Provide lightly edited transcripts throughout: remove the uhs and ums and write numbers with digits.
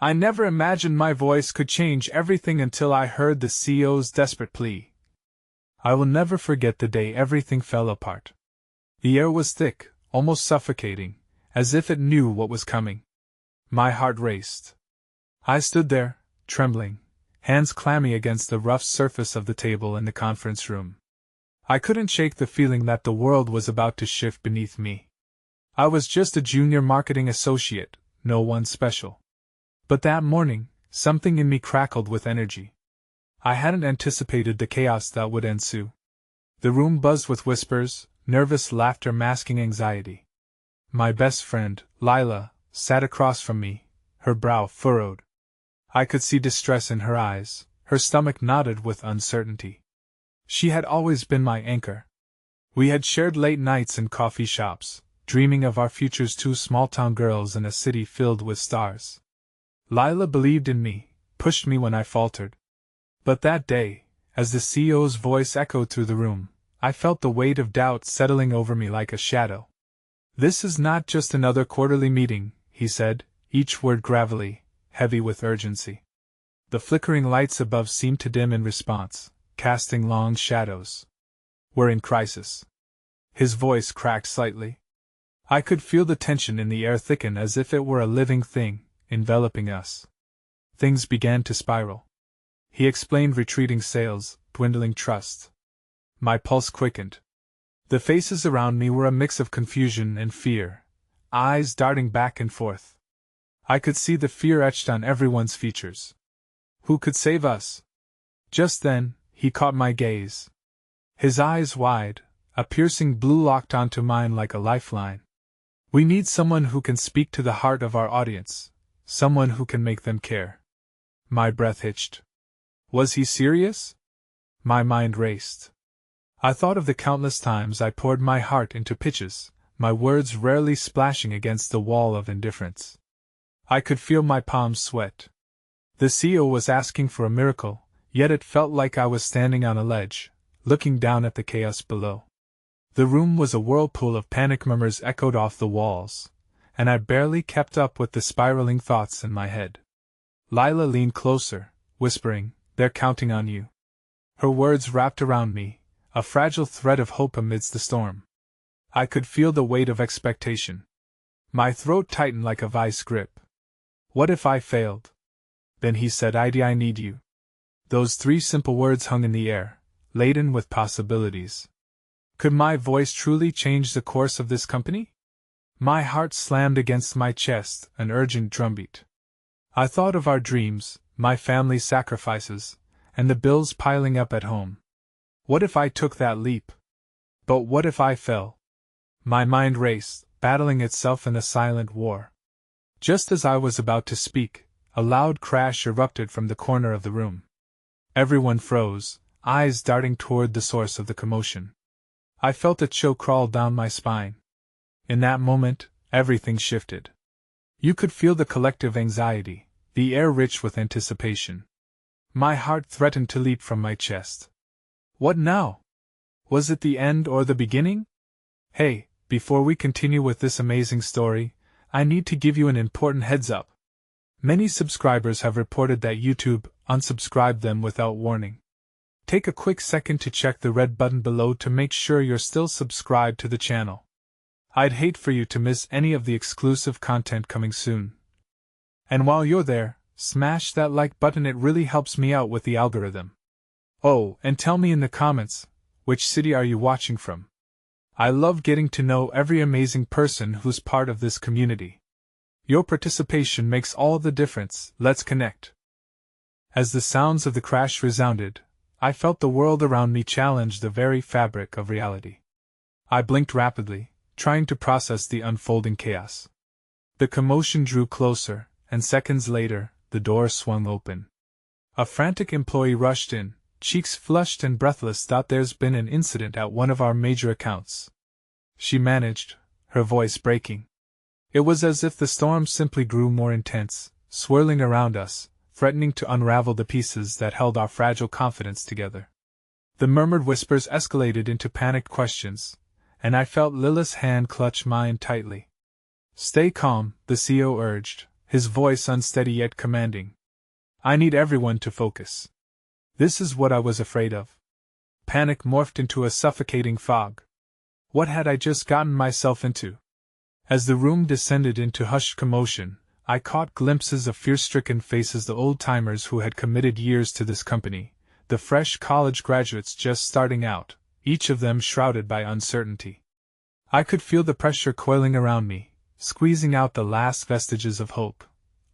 I never imagined my voice could change everything until I heard the CEO's desperate plea. I will never forget the day everything fell apart. The air was thick, almost suffocating, as if it knew what was coming. My heart raced. I stood there, trembling, hands clammy against the rough surface of the table in the conference room. I couldn't shake the feeling that the world was about to shift beneath me. I was just a junior marketing associate, no one special. But that morning, something in me crackled with energy. I hadn't anticipated the chaos that would ensue. The room buzzed with whispers, nervous laughter masking anxiety. My best friend, Lila, sat across from me, her brow furrowed. I could see distress in her eyes, her stomach knotted with uncertainty. She had always been my anchor. We had shared late nights in coffee shops, dreaming of our futures, two small-town girls in a city filled with stars. Lila believed in me, pushed me when I faltered. But that day, as the CEO's voice echoed through the room, I felt the weight of doubt settling over me like a shadow. "This is not just another quarterly meeting," he said, each word gravelly, heavy with urgency. The flickering lights above seemed to dim in response, casting long shadows. "We're in crisis." His voice cracked slightly. I could feel the tension in the air thicken as if it were a living thing, enveloping us. Things began to spiral. He explained retreating sales, dwindling trust. My pulse quickened. The faces around me were a mix of confusion and fear, eyes darting back and forth. I could see the fear etched on everyone's features. Who could save us? Just then, he caught my gaze. His eyes wide, a piercing blue locked onto mine like a lifeline. "We need someone who can speak to the heart of our audience, someone who can make them care." My breath hitched. Was he serious? My mind raced. I thought of the countless times I poured my heart into pitches, my words rarely splashing against the wall of indifference. I could feel my palms sweat. The CEO was asking for a miracle, yet it felt like I was standing on a ledge, looking down at the chaos below. The room was a whirlpool of panic murmurs echoed off the walls, and I barely kept up with the spiraling thoughts in my head. Lila leaned closer, whispering, "They're counting on you." Her words wrapped around me, a fragile thread of hope amidst the storm. I could feel the weight of expectation. My throat tightened like a vice grip. What if I failed? Then he said, "I need you." Those three simple words hung in the air, laden with possibilities. Could my voice truly change the course of this company? My heart slammed against my chest, an urgent drumbeat. I thought of our dreams, my family's sacrifices, and the bills piling up at home. What if I took that leap? But what if I fell? My mind raced, battling itself in a silent war. Just as I was about to speak, a loud crash erupted from the corner of the room. Everyone froze, eyes darting toward the source of the commotion. I felt a chill crawl down my spine. In that moment, everything shifted. You could feel the collective anxiety, the air rich with anticipation. My heart threatened to leap from my chest. What now? Was it the end or the beginning? Hey, before we continue with this amazing story, I need to give you an important heads up. Many subscribers have reported that YouTube unsubscribed them without warning. Take a quick second to check the red button below to make sure you're still subscribed to the channel. I'd hate for you to miss any of the exclusive content coming soon. And while you're there, smash that like button, it really helps me out with the algorithm. Oh, and tell me in the comments, which city are you watching from? I love getting to know every amazing person who's part of this community. Your participation makes all the difference. Let's connect. As the sounds of the crash resounded, I felt the world around me challenge the very fabric of reality. I blinked rapidly, trying to process the unfolding chaos. The commotion drew closer, and seconds later, the door swung open. A frantic employee rushed in, cheeks flushed and breathless. "There's been an incident at one of our major accounts," she managed, her voice breaking. It was as if the storm simply grew more intense, swirling around us, threatening to unravel the pieces that held our fragile confidence together. The murmured whispers escalated into panicked questions, and I felt Lila's hand clutch mine tightly. "Stay calm," the CEO urged, his voice unsteady yet commanding. "I need everyone to focus. This is what I was afraid of." Panic morphed into a suffocating fog. What had I just gotten myself into? As the room descended into hushed commotion, I caught glimpses of fear-stricken faces, the old-timers who had committed years to this company, the fresh college graduates just starting out, each of them shrouded by uncertainty. I could feel the pressure coiling around me, squeezing out the last vestiges of hope.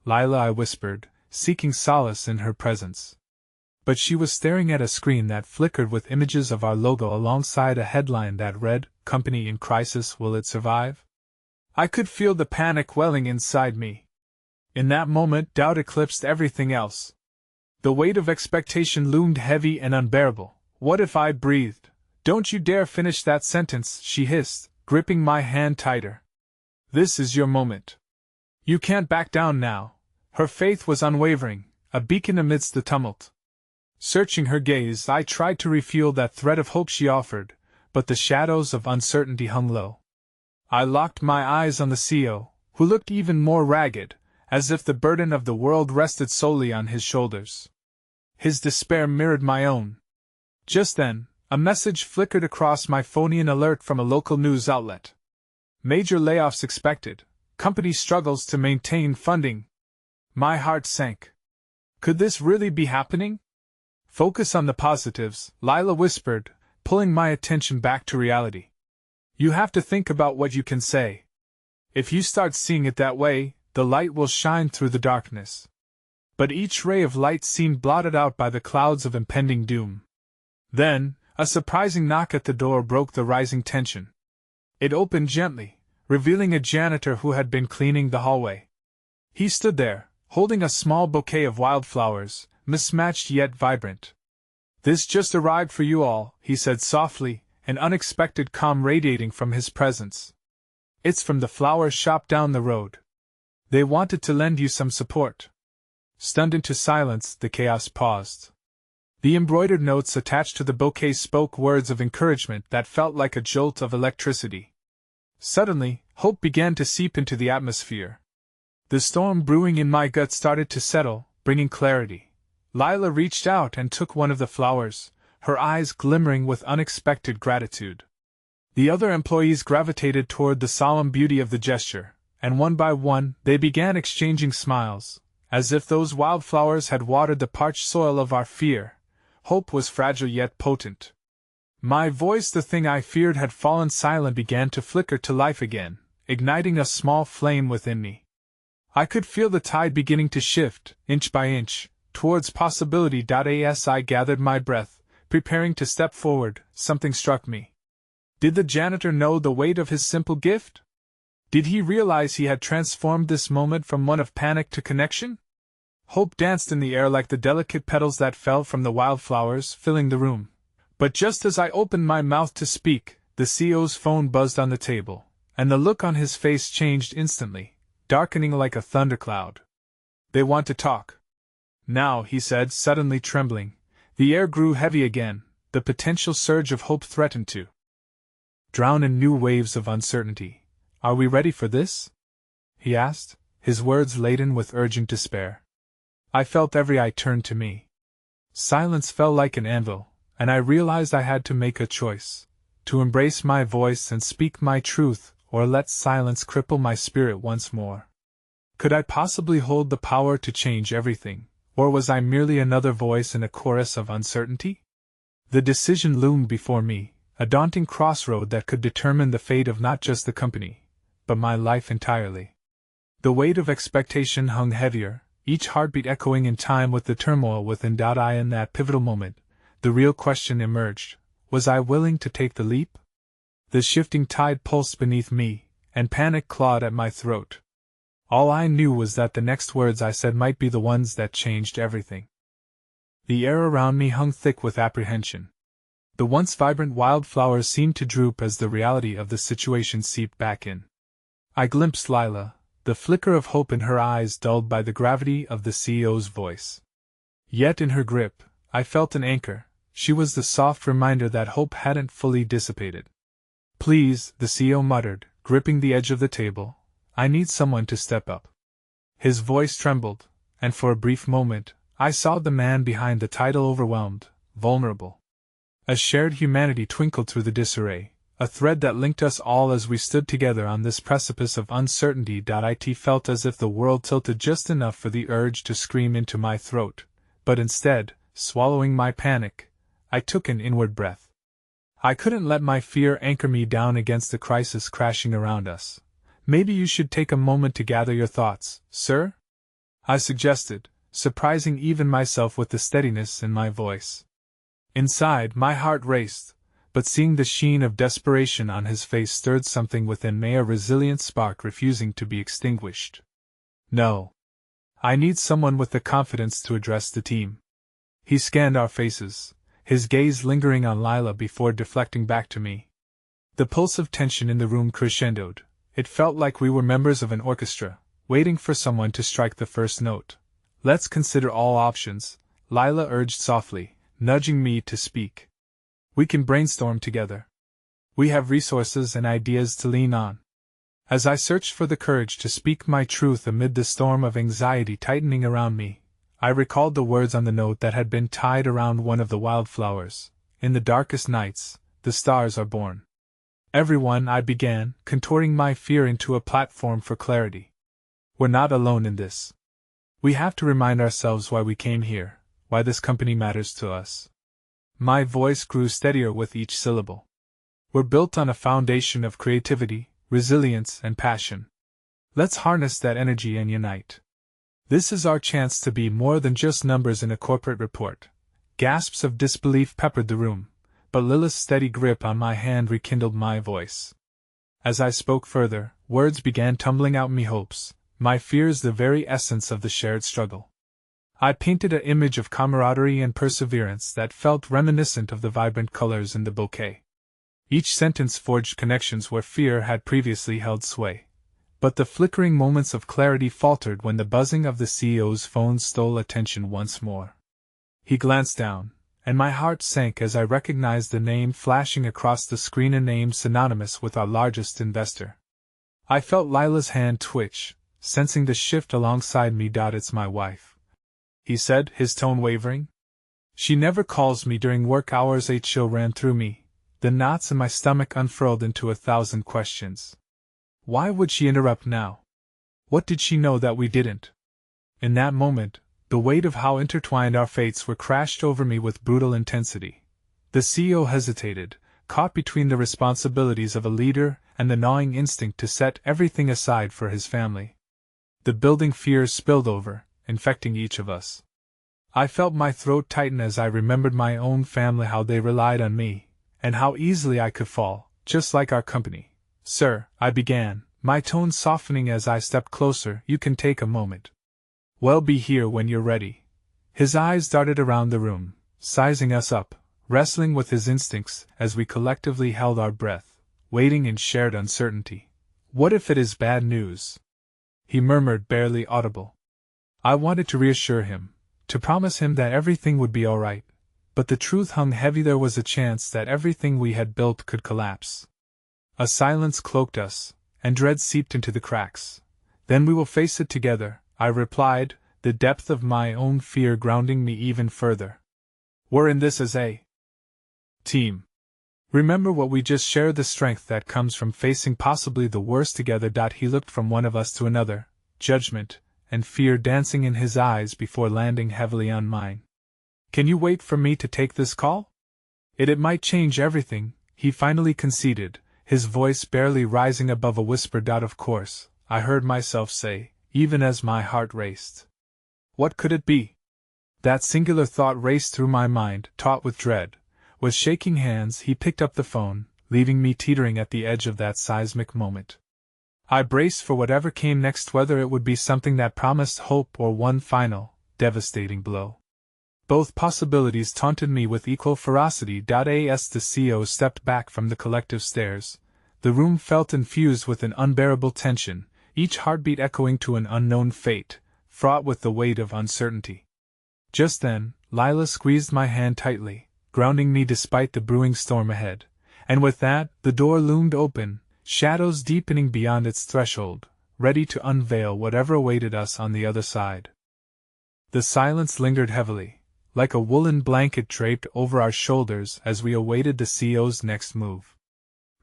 "Lila," I whispered, seeking solace in her presence. But she was staring at a screen that flickered with images of our logo alongside a headline that read, "Company in Crisis, Will It Survive?" I could feel the panic welling inside me. In that moment, doubt eclipsed everything else. The weight of expectation loomed heavy and unbearable. What if I breathed? "Don't you dare finish that sentence," she hissed, gripping my hand tighter. "This is your moment. You can't back down now." Her faith was unwavering, a beacon amidst the tumult. Searching her gaze, I tried to refuel that thread of hope she offered, but the shadows of uncertainty hung low. I locked my eyes on the CEO, who looked even more ragged, as if the burden of the world rested solely on his shoulders. His despair mirrored my own. Just then, a message flickered across my phone, an alert from a local news outlet. "Major layoffs expected. Company struggles to maintain funding." My heart sank. Could this really be happening? "Focus on the positives," Lila whispered, pulling my attention back to reality. "You have to think about what you can say. If you start seeing it that way, the light will shine through the darkness." But each ray of light seemed blotted out by the clouds of impending doom. Then, a surprising knock at the door broke the rising tension. It opened gently, revealing a janitor who had been cleaning the hallway. He stood there, holding a small bouquet of wildflowers, mismatched yet vibrant. "This just arrived for you all," he said softly, an unexpected calm radiating from his presence. "It's from the flower shop down the road. They wanted to lend you some support." Stunned into silence, the chaos paused. The embroidered notes attached to the bouquet spoke words of encouragement that felt like a jolt of electricity. Suddenly, hope began to seep into the atmosphere. The storm brewing in my gut started to settle, bringing clarity. Lila reached out and took one of the flowers, her eyes glimmering with unexpected gratitude. The other employees gravitated toward the solemn beauty of the gesture, and one by one, they began exchanging smiles, as if those wildflowers had watered the parched soil of our fear. Hope was fragile yet potent. My voice, the thing I feared had fallen silent, began to flicker to life again, igniting a small flame within me. I could feel the tide beginning to shift, inch by inch, towards possibility. As I gathered my breath, preparing to step forward, something struck me. Did the janitor know the weight of his simple gift? Did he realize he had transformed this moment from one of panic to connection? Hope danced in the air like the delicate petals that fell from the wildflowers, filling the room. But just as I opened my mouth to speak, the CEO's phone buzzed on the table, and the look on his face changed instantly, darkening like a thundercloud. "They want to talk now," he said, suddenly trembling. The air grew heavy again, the potential surge of hope threatened to drown in new waves of uncertainty. "Are we ready for this?" he asked, his words laden with urgent despair. I felt every eye turn to me. Silence fell like an anvil, and I realized I had to make a choice: to embrace my voice and speak my truth, or let silence cripple my spirit once more. Could I possibly hold the power to change everything, or was I merely another voice in a chorus of uncertainty? The decision loomed before me, a daunting crossroad that could determine the fate of not just the company, but my life entirely. The weight of expectation hung heavier, each heartbeat echoing in time with the turmoil within. In that pivotal moment, the real question emerged: was I willing to take the leap? The shifting tide pulsed beneath me, and panic clawed at my throat. All I knew was that the next words I said might be the ones that changed everything. The air around me hung thick with apprehension. The once vibrant wildflowers seemed to droop as the reality of the situation seeped back in. I glimpsed Lila, the flicker of hope in her eyes dulled by the gravity of the CEO's voice. Yet in her grip, I felt an anchor. She was the soft reminder that hope hadn't fully dissipated. "Please," the CEO muttered, gripping the edge of the table, "I need someone to step up." His voice trembled, and for a brief moment, I saw the man behind the title overwhelmed, vulnerable. A shared humanity twinkled through the disarray, a thread that linked us all as we stood together on this precipice of uncertainty. It felt as if the world tilted just enough for the urge to scream into my throat, but instead, swallowing my panic, I took an inward breath. I couldn't let my fear anchor me down against the crisis crashing around us. Maybe you should take a moment to gather your thoughts, sir? I suggested, surprising even myself with the steadiness in my voice. Inside, my heart raced, but seeing the sheen of desperation on his face stirred something within me, a resilient spark refusing to be extinguished. No. I need someone with the confidence to address the team. He scanned our faces, his gaze lingering on Lila before deflecting back to me. The pulse of tension in the room crescendoed. It felt like we were members of an orchestra, waiting for someone to strike the first note. Let's consider all options, Lila urged softly, nudging me to speak. We can brainstorm together. We have resources and ideas to lean on. As I searched for the courage to speak my truth amid the storm of anxiety tightening around me, I recalled the words on the note that had been tied around one of the wildflowers. In the darkest nights, the stars are born. Everyone, I began, contorting my fear into a platform for clarity. We're not alone in this. We have to remind ourselves why we came here, why this company matters to us. My voice grew steadier with each syllable. We're built on a foundation of creativity, resilience, and passion. Let's harness that energy and unite. This is our chance to be more than just numbers in a corporate report. Gasps of disbelief peppered the room, but Lila's steady grip on my hand rekindled my voice. As I spoke further, words began tumbling out me hopes, my fears the very essence of the shared struggle. I painted an image of camaraderie and perseverance that felt reminiscent of the vibrant colors in the bouquet. Each sentence forged connections where fear had previously held sway. But the flickering moments of clarity faltered when the buzzing of the CEO's phone stole attention once more. He glanced down, and my heart sank as I recognized the name flashing across the screen, a name synonymous with our largest investor. I felt Lila's hand twitch, sensing the shift alongside me. It's my wife, he said, his tone wavering. She never calls me during work hours. A chill ran through me. The knots in my stomach unfurled into 1,000 questions. Why would she interrupt now? What did she know that we didn't? In that moment, the weight of how intertwined our fates were crashed over me with brutal intensity. The CEO hesitated, caught between the responsibilities of a leader and the gnawing instinct to set everything aside for his family. The building fears spilled over, infecting each of us. I felt my throat tighten as I remembered my own family, how they relied on me, and how easily I could fall, just like our company. Sir, I began, my tone softening as I stepped closer. You can take a moment. Well, be here when you're ready. His eyes darted around the room, sizing us up, wrestling with his instincts as we collectively held our breath, waiting in shared uncertainty. What if it is bad news? He murmured, barely audible. I wanted to reassure him, to promise him that everything would be all right. But the truth hung heavy. There was a chance that everything we had built could collapse. A silence cloaked us, and dread seeped into the cracks. Then we will face it together, I replied, the depth of my own fear grounding me even further. We're in this as a team. Remember what we just shared, the strength that comes from facing possibly the worst together. He looked from one of us to another, judgment and fear dancing in his eyes before landing heavily on mine. Can you wait for me to take this call? It might change everything, he finally conceded, his voice barely rising above a whisper. Of course, I heard myself say, even as my heart raced. What could it be? That singular thought raced through my mind, taut with dread. With shaking hands, he picked up the phone, leaving me teetering at the edge of that seismic moment. I braced for whatever came next, whether it would be something that promised hope or one final, devastating blow. Both possibilities taunted me with equal ferocity. As the CEO stepped back from the collective stares, the room felt infused with an unbearable tension, each heartbeat echoing to an unknown fate, fraught with the weight of uncertainty. Just then, Lila squeezed my hand tightly, grounding me despite the brewing storm ahead, and with that, the door loomed open, shadows deepening beyond its threshold, ready to unveil whatever awaited us on the other side. The silence lingered heavily, like a woolen blanket draped over our shoulders as we awaited the CO's next move.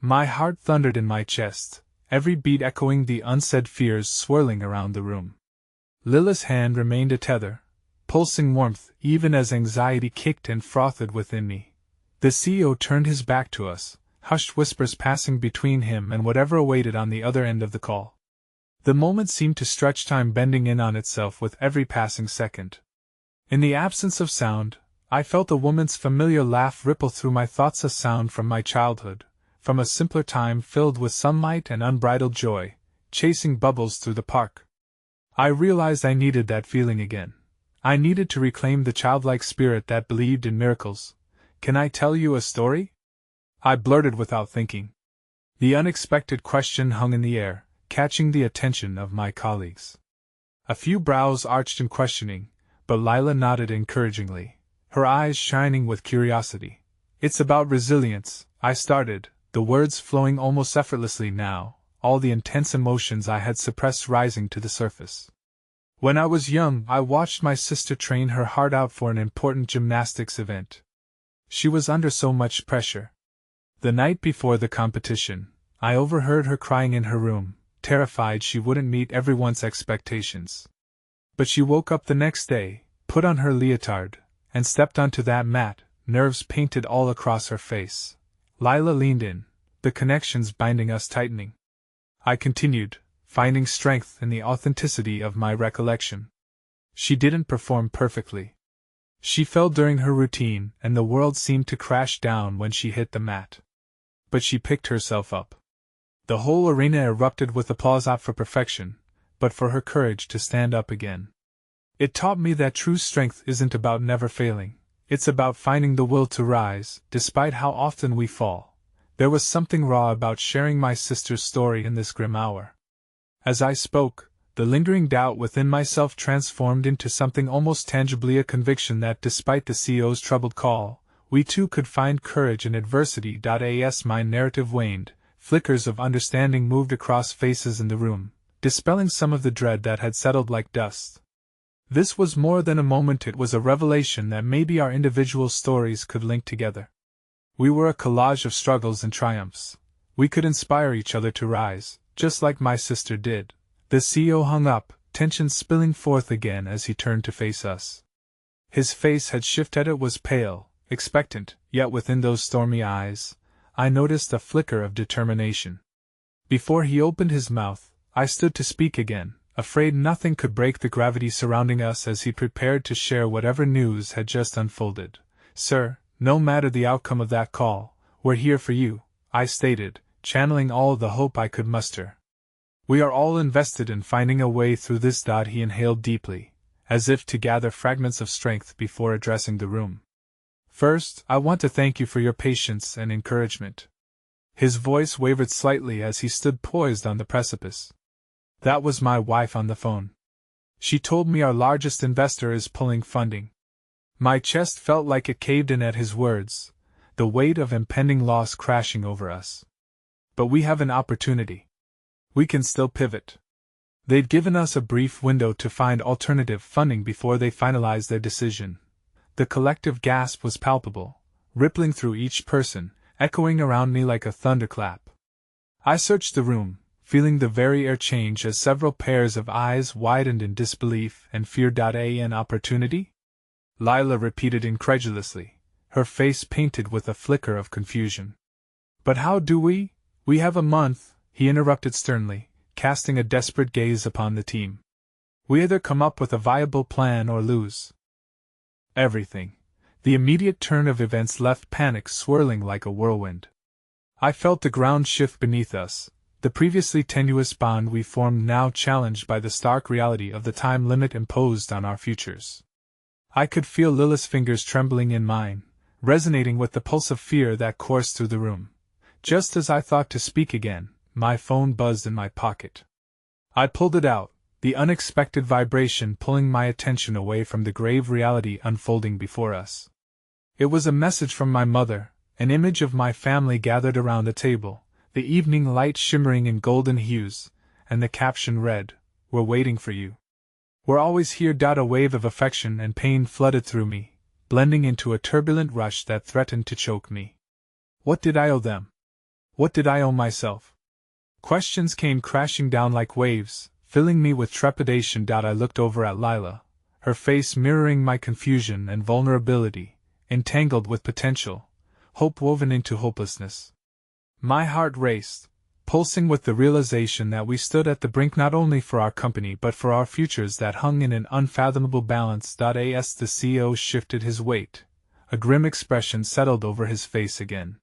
My heart thundered in my chest, every beat echoing the unsaid fears swirling around the room. Lila's hand remained a tether, pulsing warmth even as anxiety kicked and frothed within me. The CO turned his back to us, hushed whispers passing between him and whatever awaited on the other end of the call. The moment seemed to stretch, time bending in on itself with every passing second. In the absence of sound, I felt a woman's familiar laugh ripple through my thoughts, a sound from my childhood, from a simpler time filled with sunlight and unbridled joy, chasing bubbles through the park. I realized I needed that feeling again. I needed to reclaim the childlike spirit that believed in miracles. "Can I tell you a story?" I blurted without thinking. The unexpected question hung in the air, catching the attention of my colleagues. A few brows arched in questioning, but Lila nodded encouragingly, her eyes shining with curiosity. "It's about resilience," I started, the words flowing almost effortlessly now, all the intense emotions I had suppressed rising to the surface. "When I was young, I watched my sister train her heart out for an important gymnastics event. She was under so much pressure. The night before the competition, I overheard her crying in her room, terrified she wouldn't meet everyone's expectations. But she woke up the next day, put on her leotard, and stepped onto that mat, nerves painted all across her face." Lila leaned in, the connections binding us tightening. I continued, finding strength in the authenticity of my recollection. "She didn't perform perfectly. She fell during her routine, and the world seemed to crash down when she hit the mat. But she picked herself up. The whole arena erupted with applause, not for perfection, but for her courage to stand up again. It taught me that true strength isn't about never failing, it's about finding the will to rise, despite how often we fall." There was something raw about sharing my sister's story in this grim hour. As I spoke, the lingering doubt within myself transformed into something almost tangibly, a conviction that despite the CO's troubled call, we too could find courage in adversity. As my narrative waned, flickers of understanding moved across faces in the room, dispelling some of the dread that had settled like dust. This was more than a moment, it was a revelation that maybe our individual stories could link together. We were a collage of struggles and triumphs. We could inspire each other to rise, just like my sister did. The CO hung up, tension spilling forth again as he turned to face us. His face had shifted, it was pale, expectant, yet within those stormy eyes, I noticed a flicker of determination. Before he opened his mouth, I stood to speak again, afraid nothing could break the gravity surrounding us as he prepared to share whatever news had just unfolded. "Sir, no matter the outcome of that call, we're here for you," I stated, channeling all the hope I could muster. "We are all invested in finding a way through this." He inhaled deeply, as if to gather fragments of strength before addressing the room. "First, I want to thank you for your patience and encouragement." His voice wavered slightly as he stood poised on the precipice. "That was my wife on the phone. She told me our largest investor is pulling funding." My chest felt like it caved in at his words, the weight of impending loss crashing over us. "But we have an opportunity. We can still pivot." They'd given us a brief window to find alternative funding before they finalized their decision. The collective gasp was palpable, rippling through each person, echoing around me like a thunderclap. I searched the room, feeling the very air change as several pairs of eyes widened in disbelief and fear. "An opportunity?" Lila repeated incredulously, her face painted with a flicker of confusion. "But how do we? We have a month," he interrupted sternly, casting a desperate gaze upon the team. "We either come up with a viable plan or lose everything." The immediate turn of events left panic swirling like a whirlwind. I felt the ground shift beneath us, the previously tenuous bond we formed now challenged by the stark reality of the time limit imposed on our futures. I could feel Lila's fingers trembling in mine, resonating with the pulse of fear that coursed through the room. Just as I thought to speak again, my phone buzzed in my pocket. I pulled it out, the unexpected vibration pulling my attention away from the grave reality unfolding before us. It was a message from my mother, an image of my family gathered around the table, the evening light shimmering in golden hues, and the caption read, "We're waiting for you. We're always here." A wave of affection and pain flooded through me, blending into a turbulent rush that threatened to choke me. What did I owe them? What did I owe myself? Questions came crashing down like waves, filling me with trepidation. I looked over at Lila, her face mirroring my confusion and vulnerability, entangled with potential, hope woven into hopelessness. My heart raced, pulsing with the realization that we stood at the brink not only for our company but for our futures that hung in an unfathomable balance. As the CEO shifted his weight, a grim expression settled over his face again.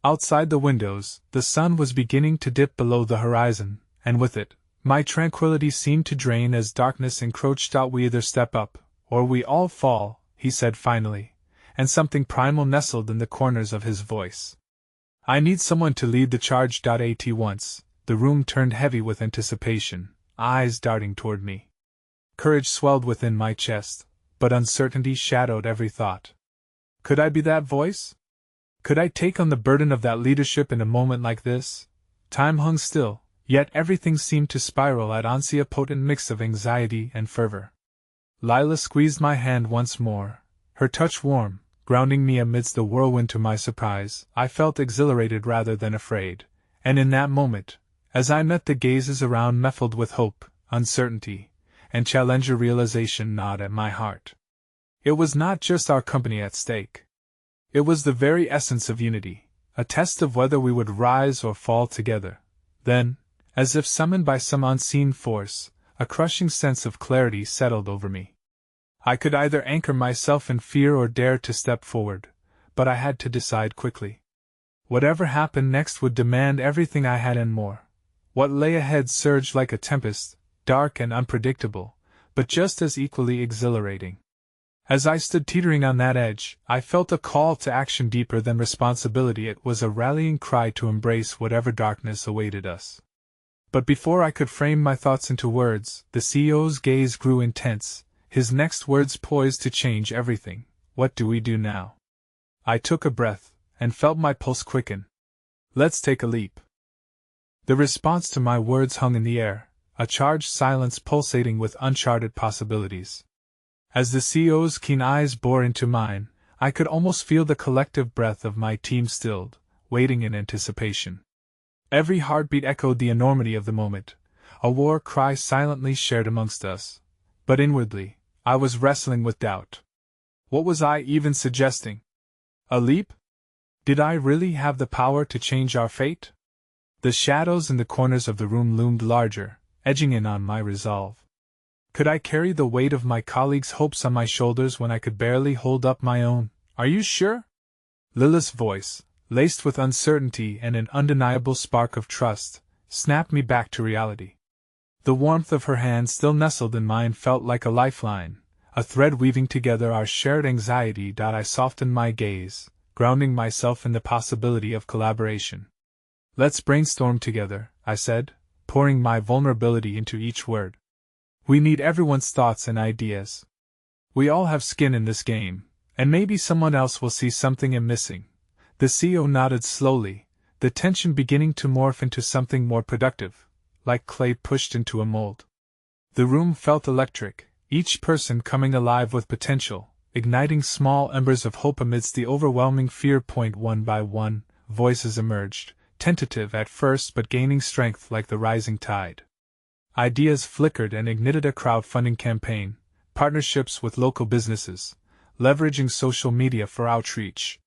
Outside the windows, the sun was beginning to dip below the horizon, and with it, my tranquility seemed to drain as darkness encroached. We either step up, or we all fall, he said finally, and something primal nestled in the corners of his voice. I need someone to lead the charge. At once, the room turned heavy with anticipation, eyes darting toward me. Courage swelled within my chest, but uncertainty shadowed every thought. Could I be that voice? Could I take on the burden of that leadership in a moment like this? Time hung still, yet everything seemed to spiral at once, a potent mix of anxiety and fervor. Lila squeezed my hand once more, her touch warm, grounding me amidst the whirlwind. To my surprise, I felt exhilarated rather than afraid, and in that moment, as I met the gazes around muffled with hope, uncertainty, and challenger, realization gnawed at my heart. It was not just our company at stake. It was the very essence of unity, a test of whether we would rise or fall together. Then, as if summoned by some unseen force, a crushing sense of clarity settled over me. I could either anchor myself in fear or dare to step forward, but I had to decide quickly. Whatever happened next would demand everything I had and more. What lay ahead surged like a tempest, dark and unpredictable, but just as equally exhilarating. As I stood teetering on that edge, I felt a call to action deeper than responsibility. It was a rallying cry to embrace whatever darkness awaited us. But before I could frame my thoughts into words, the CEO's gaze grew intense, his next words poised to change everything. What do we do now? I took a breath, and felt my pulse quicken. Let's take a leap. The response to my words hung in the air, a charged silence pulsating with uncharted possibilities. As the CEO's keen eyes bore into mine, I could almost feel the collective breath of my team stilled, waiting in anticipation. Every heartbeat echoed the enormity of the moment, a war cry silently shared amongst us. But inwardly, I was wrestling with doubt. What was I even suggesting? A leap? Did I really have the power to change our fate? The shadows in the corners of the room loomed larger, edging in on my resolve. Could I carry the weight of my colleagues' hopes on my shoulders when I could barely hold up my own? Are you sure? Lila's voice, laced with uncertainty and an undeniable spark of trust, snapped me back to reality. The warmth of her hand still nestled in mine felt like a lifeline, a thread weaving together our shared anxiety. I softened my gaze, grounding myself in the possibility of collaboration. Let's brainstorm together, I said, pouring my vulnerability into each word. We need everyone's thoughts and ideas. We all have skin in this game, and maybe someone else will see something I'm missing. The CEO nodded slowly, the tension beginning to morph into something more productive, like clay pushed into a mold. The room felt electric, each person coming alive with potential, igniting small embers of hope amidst the overwhelming fear. One by one, voices emerged, tentative at first but gaining strength like the rising tide. Ideas flickered and ignited: a crowdfunding campaign, partnerships with local businesses, leveraging social media for outreach.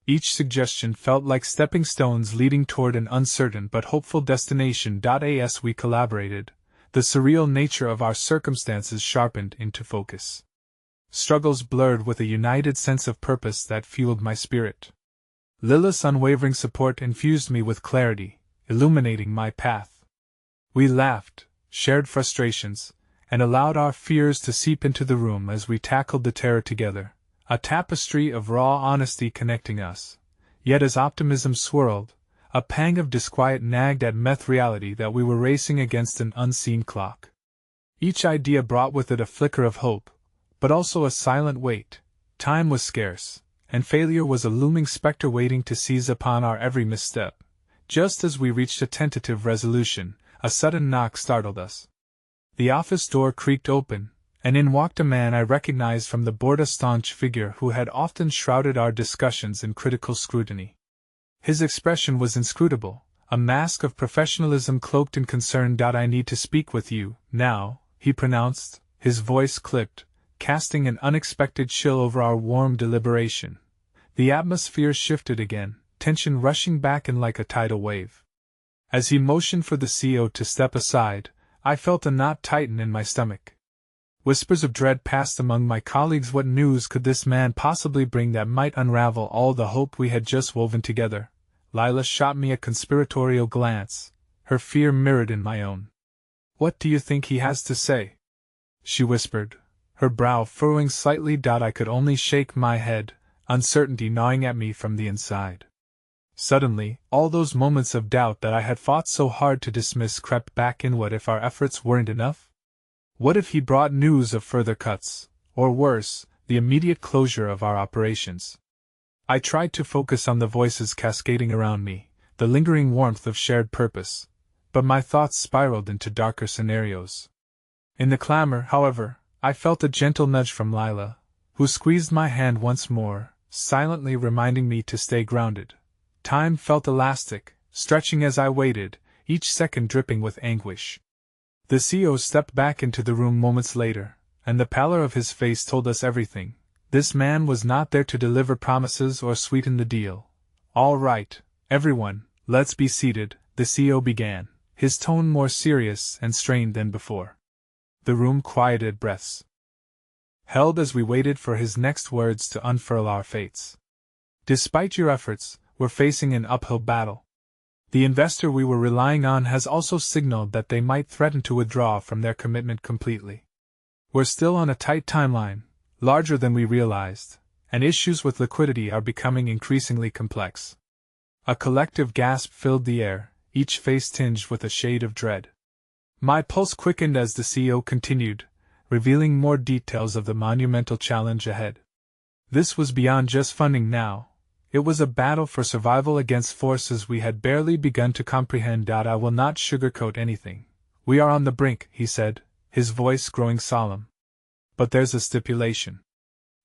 Each suggestion felt like stepping stones leading toward an uncertain but hopeful destination. As we collaborated, the surreal nature of our circumstances sharpened into focus. Struggles blurred with a united sense of purpose that fueled my spirit. Lila's unwavering support infused me with clarity, illuminating my path. We laughed, shared frustrations, and allowed our fears to seep into the room as we tackled the terror together, a tapestry of raw honesty connecting us. Yet as optimism swirled, a pang of disquiet nagged at reality that we were racing against an unseen clock. Each idea brought with it a flicker of hope, but also a silent weight. Time was scarce, and failure was a looming specter waiting to seize upon our every misstep. Just as we reached a tentative resolution, a sudden knock startled us. The office door creaked open, and in walked a man I recognized from the board-staunch figure who had often shrouded our discussions in critical scrutiny. His expression was inscrutable, a mask of professionalism cloaked in concern. I need to speak with you, now, he pronounced, his voice clipped, casting an unexpected chill over our warm deliberation. The atmosphere shifted again, tension rushing back in like a tidal wave. As he motioned for the CEO to step aside, I felt a knot tighten in my stomach. Whispers of dread passed among my colleagues. What news could this man possibly bring that might unravel all the hope we had just woven together? Lila shot me a conspiratorial glance, her fear mirrored in my own. What do you think he has to say? She whispered, her brow furrowing slightly. I could only shake my head, uncertainty gnawing at me from the inside. Suddenly, all those moments of doubt that I had fought so hard to dismiss crept back in. What if our efforts weren't enough? What if he brought news of further cuts, or worse, the immediate closure of our operations? I tried to focus on the voices cascading around me, the lingering warmth of shared purpose, but my thoughts spiraled into darker scenarios. In the clamor, however, I felt a gentle nudge from Lila, who squeezed my hand once more, silently reminding me to stay grounded. Time felt elastic, stretching as I waited, each second dripping with anguish. The CEO stepped back into the room moments later, and the pallor of his face told us everything. This man was not there to deliver promises or sweeten the deal. All right, everyone, let's be seated, the CEO began, his tone more serious and strained than before. The room quieted, breaths held as we waited for his next words to unfurl our fates. Despite your efforts, we're facing an uphill battle. The investor we were relying on has also signaled that they might threaten to withdraw from their commitment completely. We're still on a tight timeline, larger than we realized, and issues with liquidity are becoming increasingly complex. A collective gasp filled the air, each face tinged with a shade of dread. My pulse quickened as the CEO continued, revealing more details of the monumental challenge ahead. This was beyond just funding now. It was a battle for survival against forces we had barely begun to comprehend. I will not sugarcoat anything. We are on the brink, he said, his voice growing solemn. But there's a stipulation.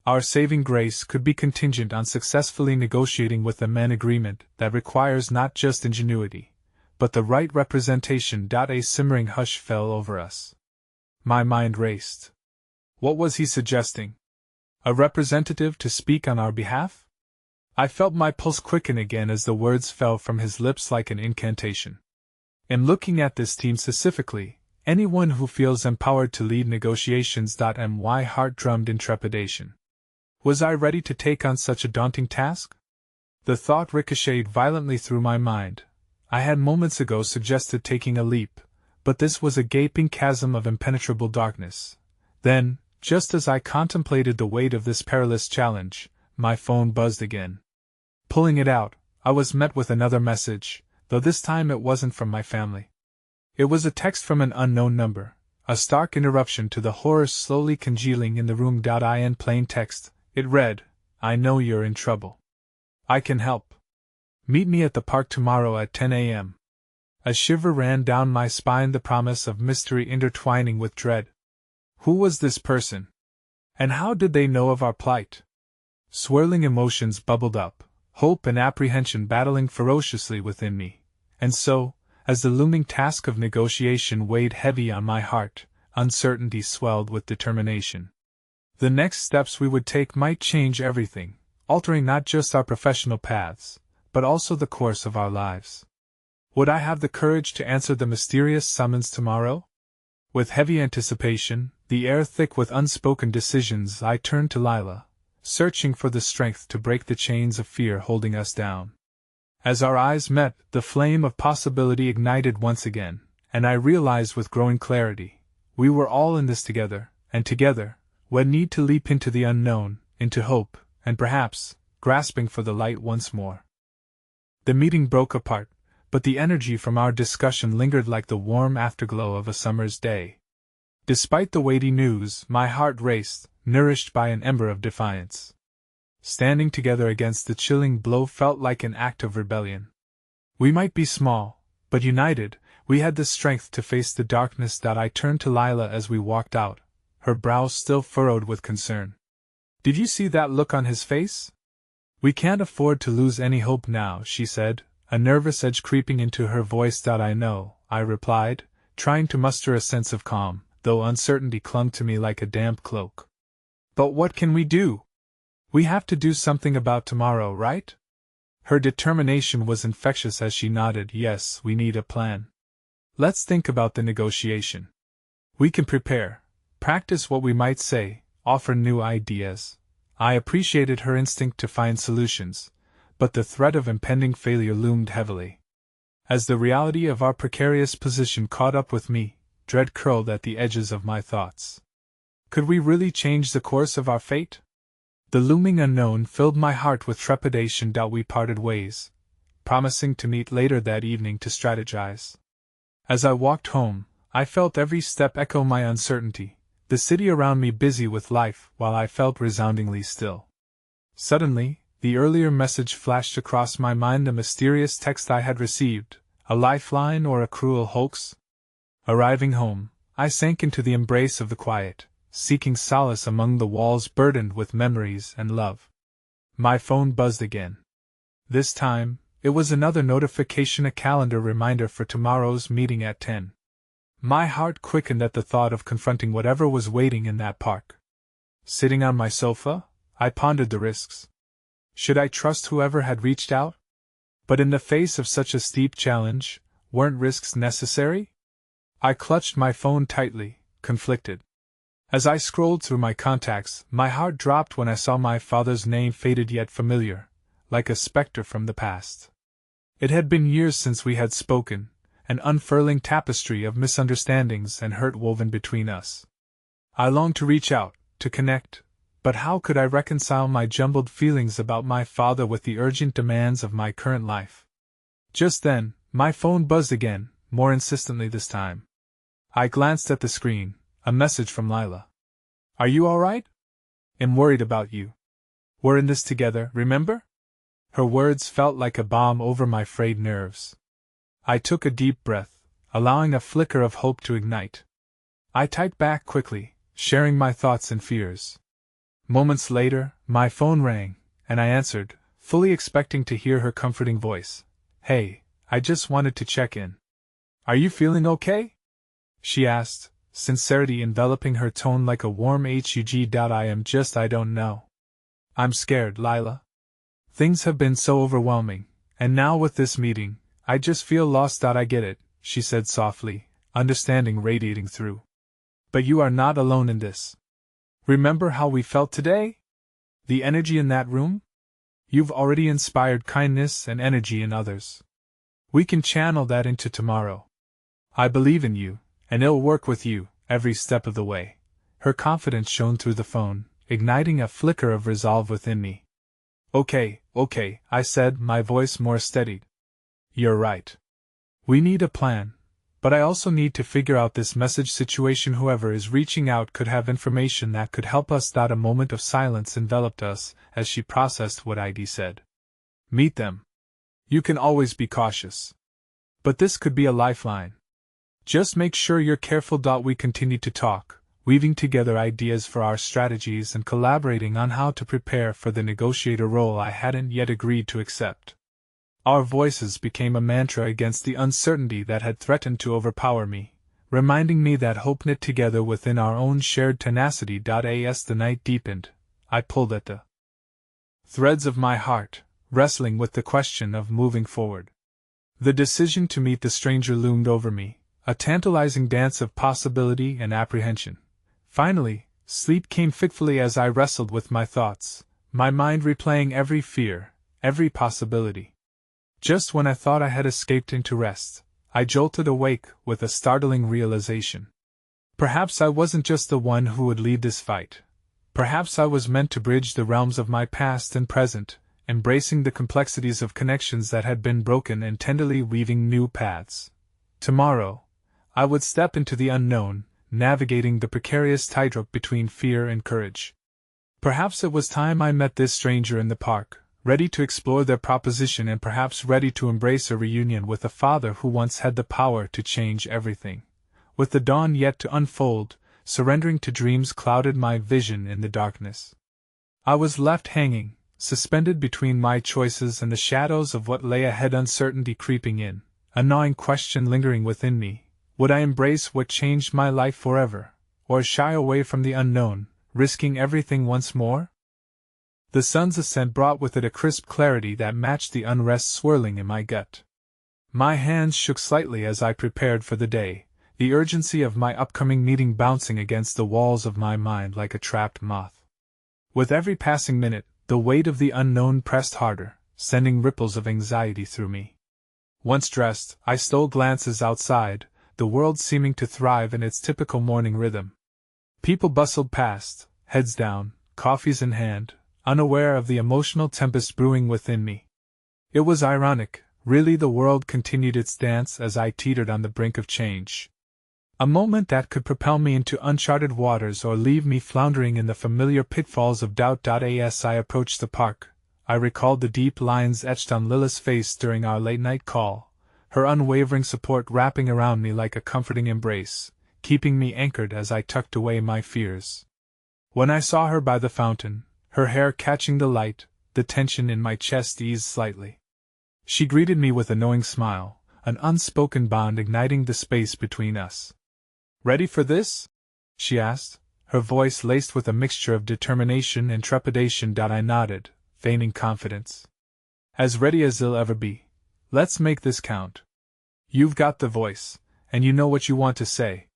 Our saving grace could be contingent on successfully negotiating with them an agreement that requires not just ingenuity, but the right representation. A simmering hush fell over us. My mind raced. What was he suggesting? A representative to speak on our behalf? I felt my pulse quicken again as the words fell from his lips like an incantation. In looking at this team specifically, anyone who feels empowered to lead negotiations. My heart drummed in trepidation. Was I ready to take on such a daunting task? The thought ricocheted violently through my mind. I had moments ago suggested taking a leap, but this was a gaping chasm of impenetrable darkness. Then, just as I contemplated the weight of this perilous challenge, my phone buzzed again. Pulling it out, I was met with another message, though this time it wasn't from my family. It was a text from an unknown number, a stark interruption to the horror slowly congealing in the room. In plain text, it read, I know you're in trouble. I can help. Meet me at the park tomorrow at 10 a.m. A shiver ran down my spine, the promise of mystery intertwining with dread. Who was this person? And how did they know of our plight? Swirling emotions bubbled up, hope and apprehension battling ferociously within me, and so, as the looming task of negotiation weighed heavy on my heart, uncertainty swelled with determination. The next steps we would take might change everything, altering not just our professional paths, but also the course of our lives. Would I have the courage to answer the mysterious summons tomorrow? With heavy anticipation, the air thick with unspoken decisions, I turned to Lila, searching for the strength to break the chains of fear holding us down. As our eyes met, the flame of possibility ignited once again, and I realized with growing clarity, we were all in this together, and together, we need to leap into the unknown, into hope, and perhaps, grasping for the light once more. The meeting broke apart, but the energy from our discussion lingered like the warm afterglow of a summer's day. Despite the weighty news, my heart raced, nourished by an ember of defiance. Standing together against the chilling blow felt like an act of rebellion. We might be small, but united, We had the strength to face the darkness. I turned to Lila as we walked out, her brows still furrowed with concern. Did you see that look on his face? We can't afford to lose any hope now, she said, a nervous edge creeping into her voice. I know, I replied, trying to muster a sense of calm, though uncertainty clung to me like a damp cloak. But what can we do? We have to do something about tomorrow, right? Her determination was infectious as she nodded. Yes, we need a plan. Let's think about the negotiation. We can practice what we might say, offer new ideas. I appreciated her instinct to find solutions, but the threat of impending failure loomed heavily. As the reality of our precarious position caught up with me, dread curled at the edges of my thoughts. Could we really change the course of our fate? The looming unknown filled my heart with trepidation. We parted ways, promising to meet later that evening to strategize. As I walked home, I felt every step echo my uncertainty, the city around me busy with life while I felt resoundingly still. Suddenly, the earlier message flashed across my mind, a mysterious text I had received, a lifeline or a cruel hoax? Arriving home, I sank into the embrace of the quiet, seeking solace among the walls burdened with memories and love. My phone buzzed again. This time, it was another notification, a calendar reminder for tomorrow's meeting at 10. My heart quickened at the thought of confronting whatever was waiting in that park. Sitting on my sofa, I pondered the risks. Should I trust whoever had reached out? But in the face of such a steep challenge, weren't risks necessary? I clutched my phone tightly, conflicted. As I scrolled through my contacts, my heart dropped when I saw my father's name, faded yet familiar, like a specter from the past. It had been years since we had spoken, an unfurling tapestry of misunderstandings and hurt woven between us. I longed to reach out, to connect, but how could I reconcile my jumbled feelings about my father with the urgent demands of my current life? Just then, my phone buzzed again, more insistently this time. I glanced at the screen, a message from Lila. Are you all right? I'm worried about you. We're in this together, remember? Her words felt like a balm over my frayed nerves. I took a deep breath, allowing a flicker of hope to ignite. I typed back quickly, sharing my thoughts and fears. Moments later, my phone rang, and I answered, fully expecting to hear her comforting voice. Hey, I just wanted to check in. Are you feeling okay? She asked, sincerity enveloping her tone like a warm hug. I don't know. I'm scared, Lila. Things have been so overwhelming, and now with this meeting, I just feel lost. I get it, she said softly, understanding radiating through. But you are not alone in this. Remember how we felt today? The energy in that room? You've already inspired kindness and energy in others. We can channel that into tomorrow. I believe in you, and it'll work with you, every step of the way. Her confidence shone through the phone, igniting a flicker of resolve within me. Okay, I said, my voice more steadied. You're right. We need a plan, but I also need to figure out this message situation. Whoever is reaching out could have information that could help us. A moment of silence enveloped us as she processed what I'd said. Meet them. You can always be cautious. But this could be a lifeline. Just make sure you're careful. We continued to talk, weaving together ideas for our strategies and collaborating on how to prepare for the negotiator role I hadn't yet agreed to accept. Our voices became a mantra against the uncertainty that had threatened to overpower me, reminding me that hope knit together within our own shared tenacity. As the night deepened, I pulled at the threads of my heart, wrestling with the question of moving forward. The decision to meet the stranger loomed over me, a tantalizing dance of possibility and apprehension. Finally, sleep came fitfully as I wrestled with my thoughts, my mind replaying every fear, every possibility. Just when I thought I had escaped into rest, I jolted awake with a startling realization. Perhaps I wasn't just the one who would lead this fight. Perhaps I was meant to bridge the realms of my past and present, embracing the complexities of connections that had been broken and tenderly weaving new paths. Tomorrow, I would step into the unknown, navigating the precarious tightrope between fear and courage. Perhaps it was time I met this stranger in the park, ready to explore their proposition and perhaps ready to embrace a reunion with a father who once had the power to change everything. With the dawn yet to unfold, surrendering to dreams clouded my vision in the darkness. I was left hanging, suspended between my choices and the shadows of what lay ahead, uncertainty creeping in, a gnawing question lingering within me. Would I embrace what changed my life forever, or shy away from the unknown, risking everything once more? The sun's ascent brought with it a crisp clarity that matched the unrest swirling in my gut. My hands shook slightly as I prepared for the day, the urgency of my upcoming meeting bouncing against the walls of my mind like a trapped moth. With every passing minute, the weight of the unknown pressed harder, sending ripples of anxiety through me. Once dressed, I stole glances outside, the world seeming to thrive in its typical morning rhythm. People bustled past, heads down, coffees in hand, unaware of the emotional tempest brewing within me. It was ironic, really. The world continued its dance as I teetered on the brink of change. A moment that could propel me into uncharted waters or leave me floundering in the familiar pitfalls of doubt. As I approached the park, I recalled the deep lines etched on Lila's face during our late-night call, her unwavering support wrapping around me like a comforting embrace, keeping me anchored as I tucked away my fears. When I saw her by the fountain, her hair catching the light, the tension in my chest eased slightly. She greeted me with a knowing smile, an unspoken bond igniting the space between us. "Ready for this?" she asked, her voice laced with a mixture of determination and trepidation. I nodded, feigning confidence. "As ready as I'll ever be. Let's make this count. You've got the voice, and you know what you want to say."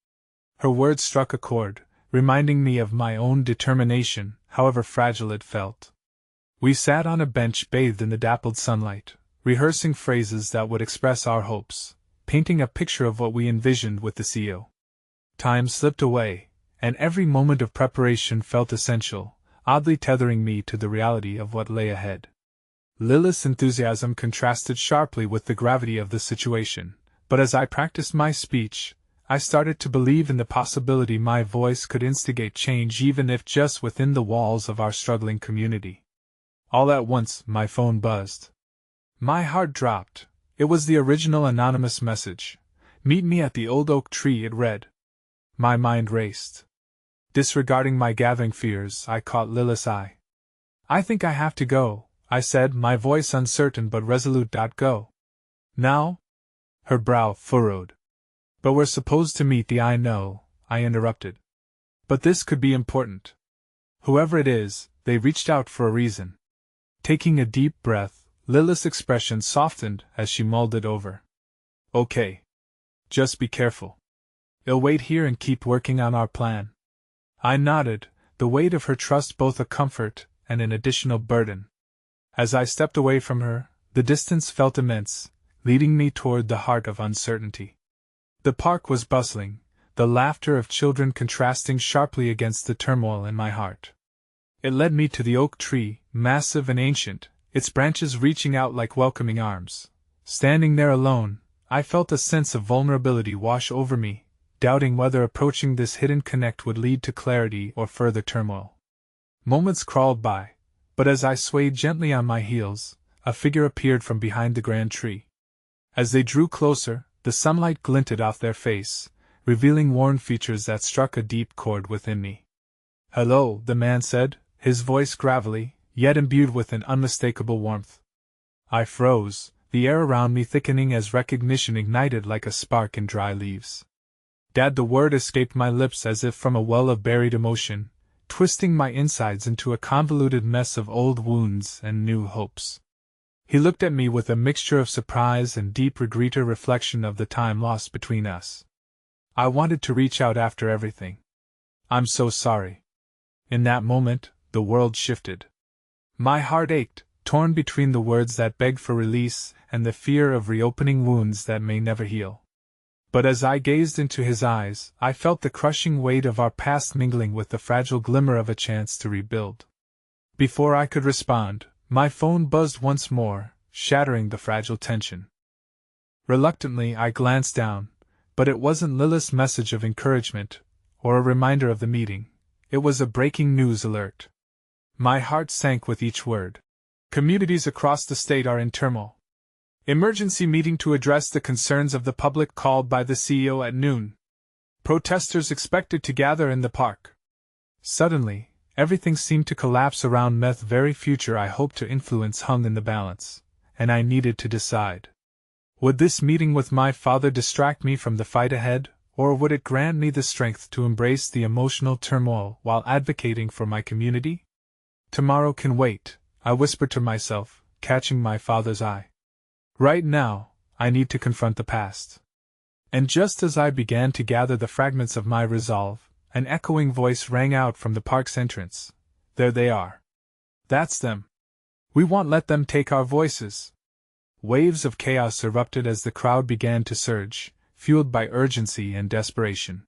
Her words struck a chord, reminding me of my own determination, however fragile it felt. We sat on a bench bathed in the dappled sunlight, rehearsing phrases that would express our hopes, painting a picture of what we envisioned with the CEO. Time slipped away, and every moment of preparation felt essential, oddly tethering me to the reality of what lay ahead. Lilith's enthusiasm contrasted sharply with the gravity of the situation, but as I practiced my speech, I started to believe in the possibility my voice could instigate change, even if just within the walls of our struggling community. All at once, my phone buzzed. My heart dropped. It was the original anonymous message. "Meet me at the old oak tree," it read. My mind raced. Disregarding my gathering fears, I caught Lilith's eye. "I think I have to go," I said, my voice uncertain but resolute. "Go. Now?" Her brow furrowed. "But we're supposed to meet." "I know," I interrupted. "But this could be important. Whoever it is, they reached out for a reason." Taking a deep breath, Lilith's expression softened as she mulled it over. "Okay. Just be careful. I'll wait here and keep working on our plan." I nodded, the weight of her trust both a comfort and an additional burden. As I stepped away from her, the distance felt immense, leading me toward the heart of uncertainty. The park was bustling, the laughter of children contrasting sharply against the turmoil in my heart. It led me to the oak tree, massive and ancient, its branches reaching out like welcoming arms. Standing there alone, I felt a sense of vulnerability wash over me, doubting whether approaching this hidden connect would lead to clarity or further turmoil. Moments crawled by, but as I swayed gently on my heels, a figure appeared from behind the grand tree. As they drew closer, the sunlight glinted off their face, revealing worn features that struck a deep chord within me. "Hello," the man said, his voice gravelly, yet imbued with an unmistakable warmth. I froze, the air around me thickening as recognition ignited like a spark in dry leaves. "Dad," the word escaped my lips as if from a well of buried emotion, twisting my insides into a convoluted mess of old wounds and new hopes. He looked at me with a mixture of surprise and deep regret, a reflection of the time lost between us. I wanted to reach out after everything. "I'm so sorry." In that moment, the world shifted. My heart ached, torn between the words that begged for release and the fear of reopening wounds that may never heal. But as I gazed into his eyes, I felt the crushing weight of our past mingling with the fragile glimmer of a chance to rebuild. Before I could respond, my phone buzzed once more, shattering the fragile tension. Reluctantly, I glanced down, but it wasn't Lilith's message of encouragement, or a reminder of the meeting. It was a breaking news alert. My heart sank with each word. Communities across the state are in turmoil. Emergency meeting to address the concerns of the public called by the CEO at noon. Protesters expected to gather in the park. Suddenly, everything seemed to collapse around me. The very future I hoped to influence hung in the balance, and I needed to decide. Would this meeting with my father distract me from the fight ahead, or would it grant me the strength to embrace the emotional turmoil while advocating for my community? Tomorrow can wait, I whispered to myself, catching my father's eye. Right now, I need to confront the past. And just as I began to gather the fragments of my resolve, an echoing voice rang out from the park's entrance. There they are. That's them. We won't let them take our voices. Waves of chaos erupted as the crowd began to surge, fueled by urgency and desperation.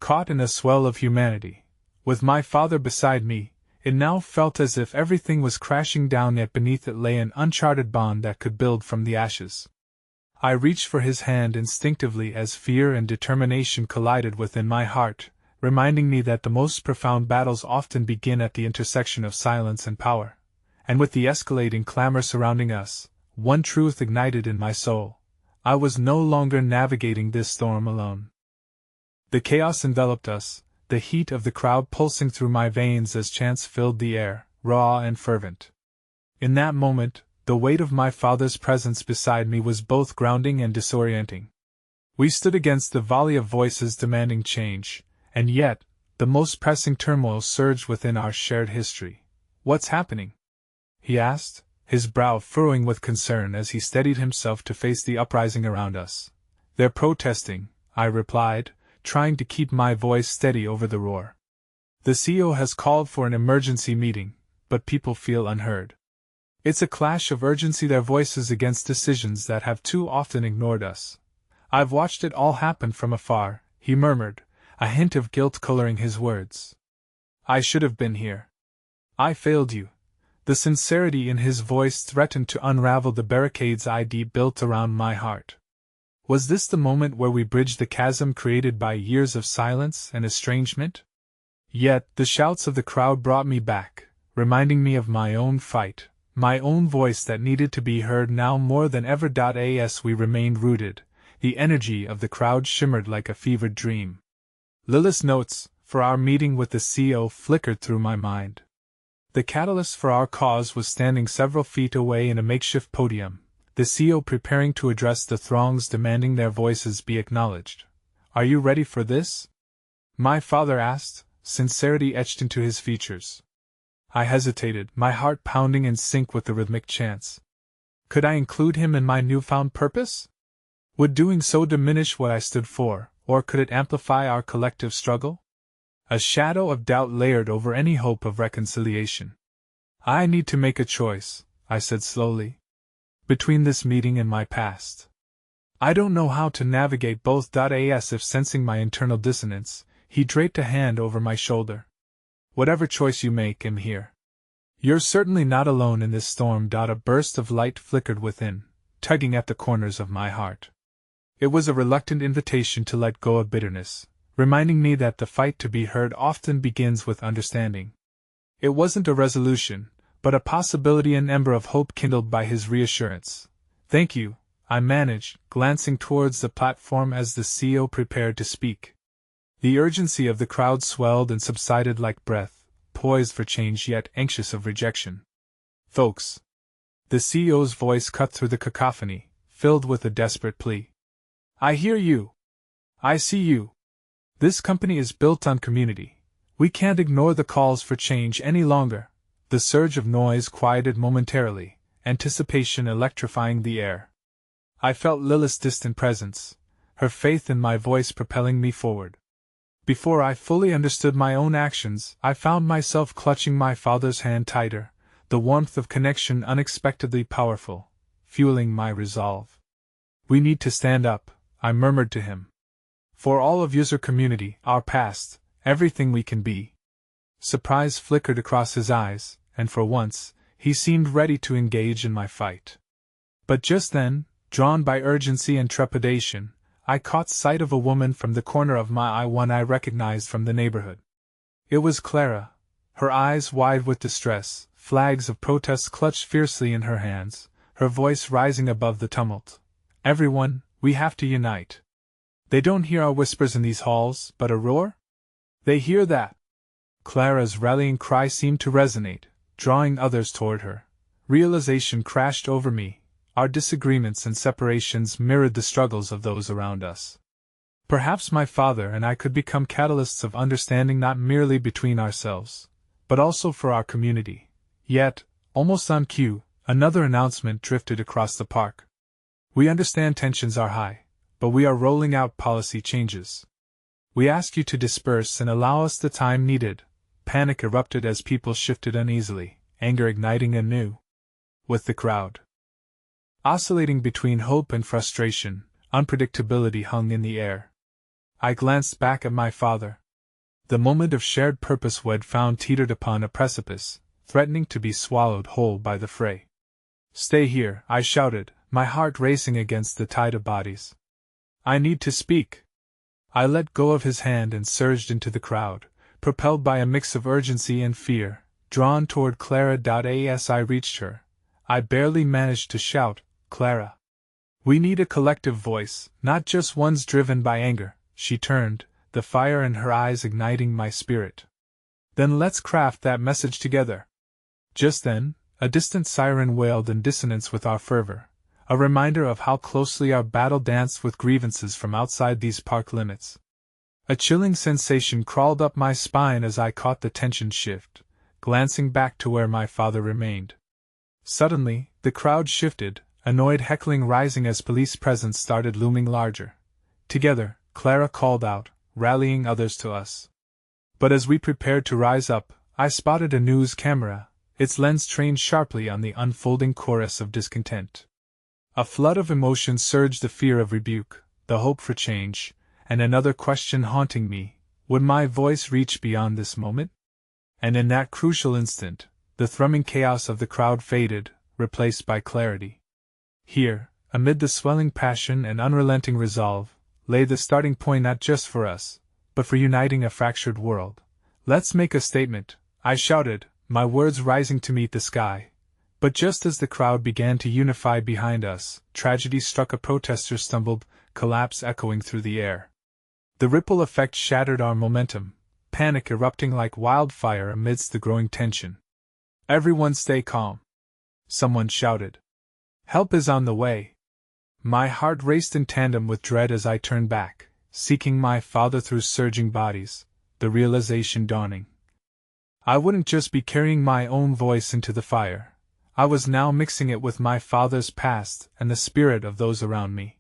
Caught in a swell of humanity, with my father beside me, it now felt as if everything was crashing down, yet beneath it lay an uncharted bond that could build from the ashes. I reached for his hand instinctively as fear and determination collided within my heart, reminding me that the most profound battles often begin at the intersection of silence and power. And with the escalating clamor surrounding us, one truth ignited in my soul. I was no longer navigating this storm alone. The chaos enveloped us, the heat of the crowd pulsing through my veins as chants filled the air, raw and fervent. In that moment, the weight of my father's presence beside me was both grounding and disorienting. We stood against the volley of voices demanding change, and yet, the most pressing turmoil surged within our shared history. What's happening? He asked, his brow furrowing with concern as he steadied himself to face the uprising around us. They're protesting, I replied, trying to keep my voice steady over the roar. The CEO has called for an emergency meeting, but people feel unheard. It's a clash of urgency, their voices against decisions that have too often ignored us. I've watched it all happen from afar, he murmured, a hint of guilt coloring his words. I should have been here. I failed you. The sincerity in his voice threatened to unravel the barricades I'd built around my heart. Was this the moment where we bridged the chasm created by years of silence and estrangement? Yet, the shouts of the crowd brought me back, reminding me of my own fight, my own voice that needed to be heard now more than ever. As we remained rooted, the energy of the crowd shimmered like a fevered dream. Lilith's notes for our meeting with the CEO flickered through my mind. The catalyst for our cause was standing several feet away in a makeshift podium, the CEO preparing to address the throngs demanding their voices be acknowledged. Are you ready for this? My father asked, sincerity etched into his features. I hesitated, my heart pounding in sync with the rhythmic chants. Could I include him in my newfound purpose? Would doing so diminish what I stood for, or could it amplify our collective struggle? A shadow of doubt layered over any hope of reconciliation. I need to make a choice, I said slowly, between this meeting and my past. I don't know how to navigate both. As if sensing my internal dissonance, he draped a hand over my shoulder. Whatever choice you make, I'm here. You're certainly not alone in this storm. A burst of light flickered within, tugging at the corners of my heart. It was a reluctant invitation to let go of bitterness, reminding me that the fight to be heard often begins with understanding. It wasn't a resolution, but a possibility, an ember of hope kindled by his reassurance. Thank you, I managed, glancing towards the platform as the CEO prepared to speak. The urgency of the crowd swelled and subsided like breath, poised for change yet anxious of rejection. Folks! The CEO's voice cut through the cacophony, filled with a desperate plea. I hear you. I see you. This company is built on community. We can't ignore the calls for change any longer. The surge of noise quieted momentarily, anticipation electrifying the air. I felt Lilith's distant presence, her faith in my voice propelling me forward. Before I fully understood my own actions, I found myself clutching my father's hand tighter, the warmth of connection unexpectedly powerful, fueling my resolve. We need to stand up, I murmured to him. For all of user community, our past, everything we can be. Surprise flickered across his eyes, and for once, he seemed ready to engage in my fight. But just then, drawn by urgency and trepidation, I caught sight of a woman from the corner of my eye, one I recognized from the neighborhood. It was Clara, her eyes wide with distress, flags of protest clutched fiercely in her hands, her voice rising above the tumult. Everyone, we have to unite. They don't hear our whispers in these halls, but a roar? They hear that. Clara's rallying cry seemed to resonate, drawing others toward her. Realization crashed over me. Our disagreements and separations mirrored the struggles of those around us. Perhaps my father and I could become catalysts of understanding not merely between ourselves, but also for our community. Yet, almost on cue, another announcement drifted across the park. We understand tensions are high, but we are rolling out policy changes. We ask you to disperse and allow us the time needed. Panic erupted as people shifted uneasily, anger igniting anew. With the crowd oscillating between hope and frustration, unpredictability hung in the air. I glanced back at my father. The moment of shared purpose we'd found teetered upon a precipice, threatening to be swallowed whole by the fray. "Stay here," I shouted, my heart racing against the tide of bodies. "I need to speak." I let go of his hand and surged into the crowd, propelled by a mix of urgency and fear, drawn toward Clara. As I reached her, I barely managed to shout, "Clara! We need a collective voice, not just ones driven by anger." She turned, the fire in her eyes igniting my spirit. "Then let's craft that message together." Just then, a distant siren wailed in dissonance with our fervor, a reminder of how closely our battle danced with grievances from outside these park limits. A chilling sensation crawled up my spine as I caught the tension shift, glancing back to where my father remained. Suddenly, the crowd shifted, annoyed heckling rising as police presence started looming larger. "Together," Clara called out, rallying others to us. But as we prepared to rise up, I spotted a news camera, its lens trained sharply on the unfolding chorus of discontent. A flood of emotion surged, the fear of rebuke, the hope for change, and another question haunting me: would my voice reach beyond this moment? And in that crucial instant, the thrumming chaos of the crowd faded, replaced by clarity. Here, amid the swelling passion and unrelenting resolve, lay the starting point not just for us, but for uniting a fractured world. "Let's make a statement," I shouted, my words rising to meet the sky. But just as the crowd began to unify behind us, tragedy struck. A protester stumbled, collapse echoing through the air. The ripple effect shattered our momentum, panic erupting like wildfire amidst the growing tension. "Everyone stay calm," someone shouted. "Help is on the way." My heart raced in tandem with dread as I turned back, seeking my father through surging bodies, the realization dawning. I wouldn't just be carrying my own voice into the fire. I was now mixing it with my father's past and the spirit of those around me.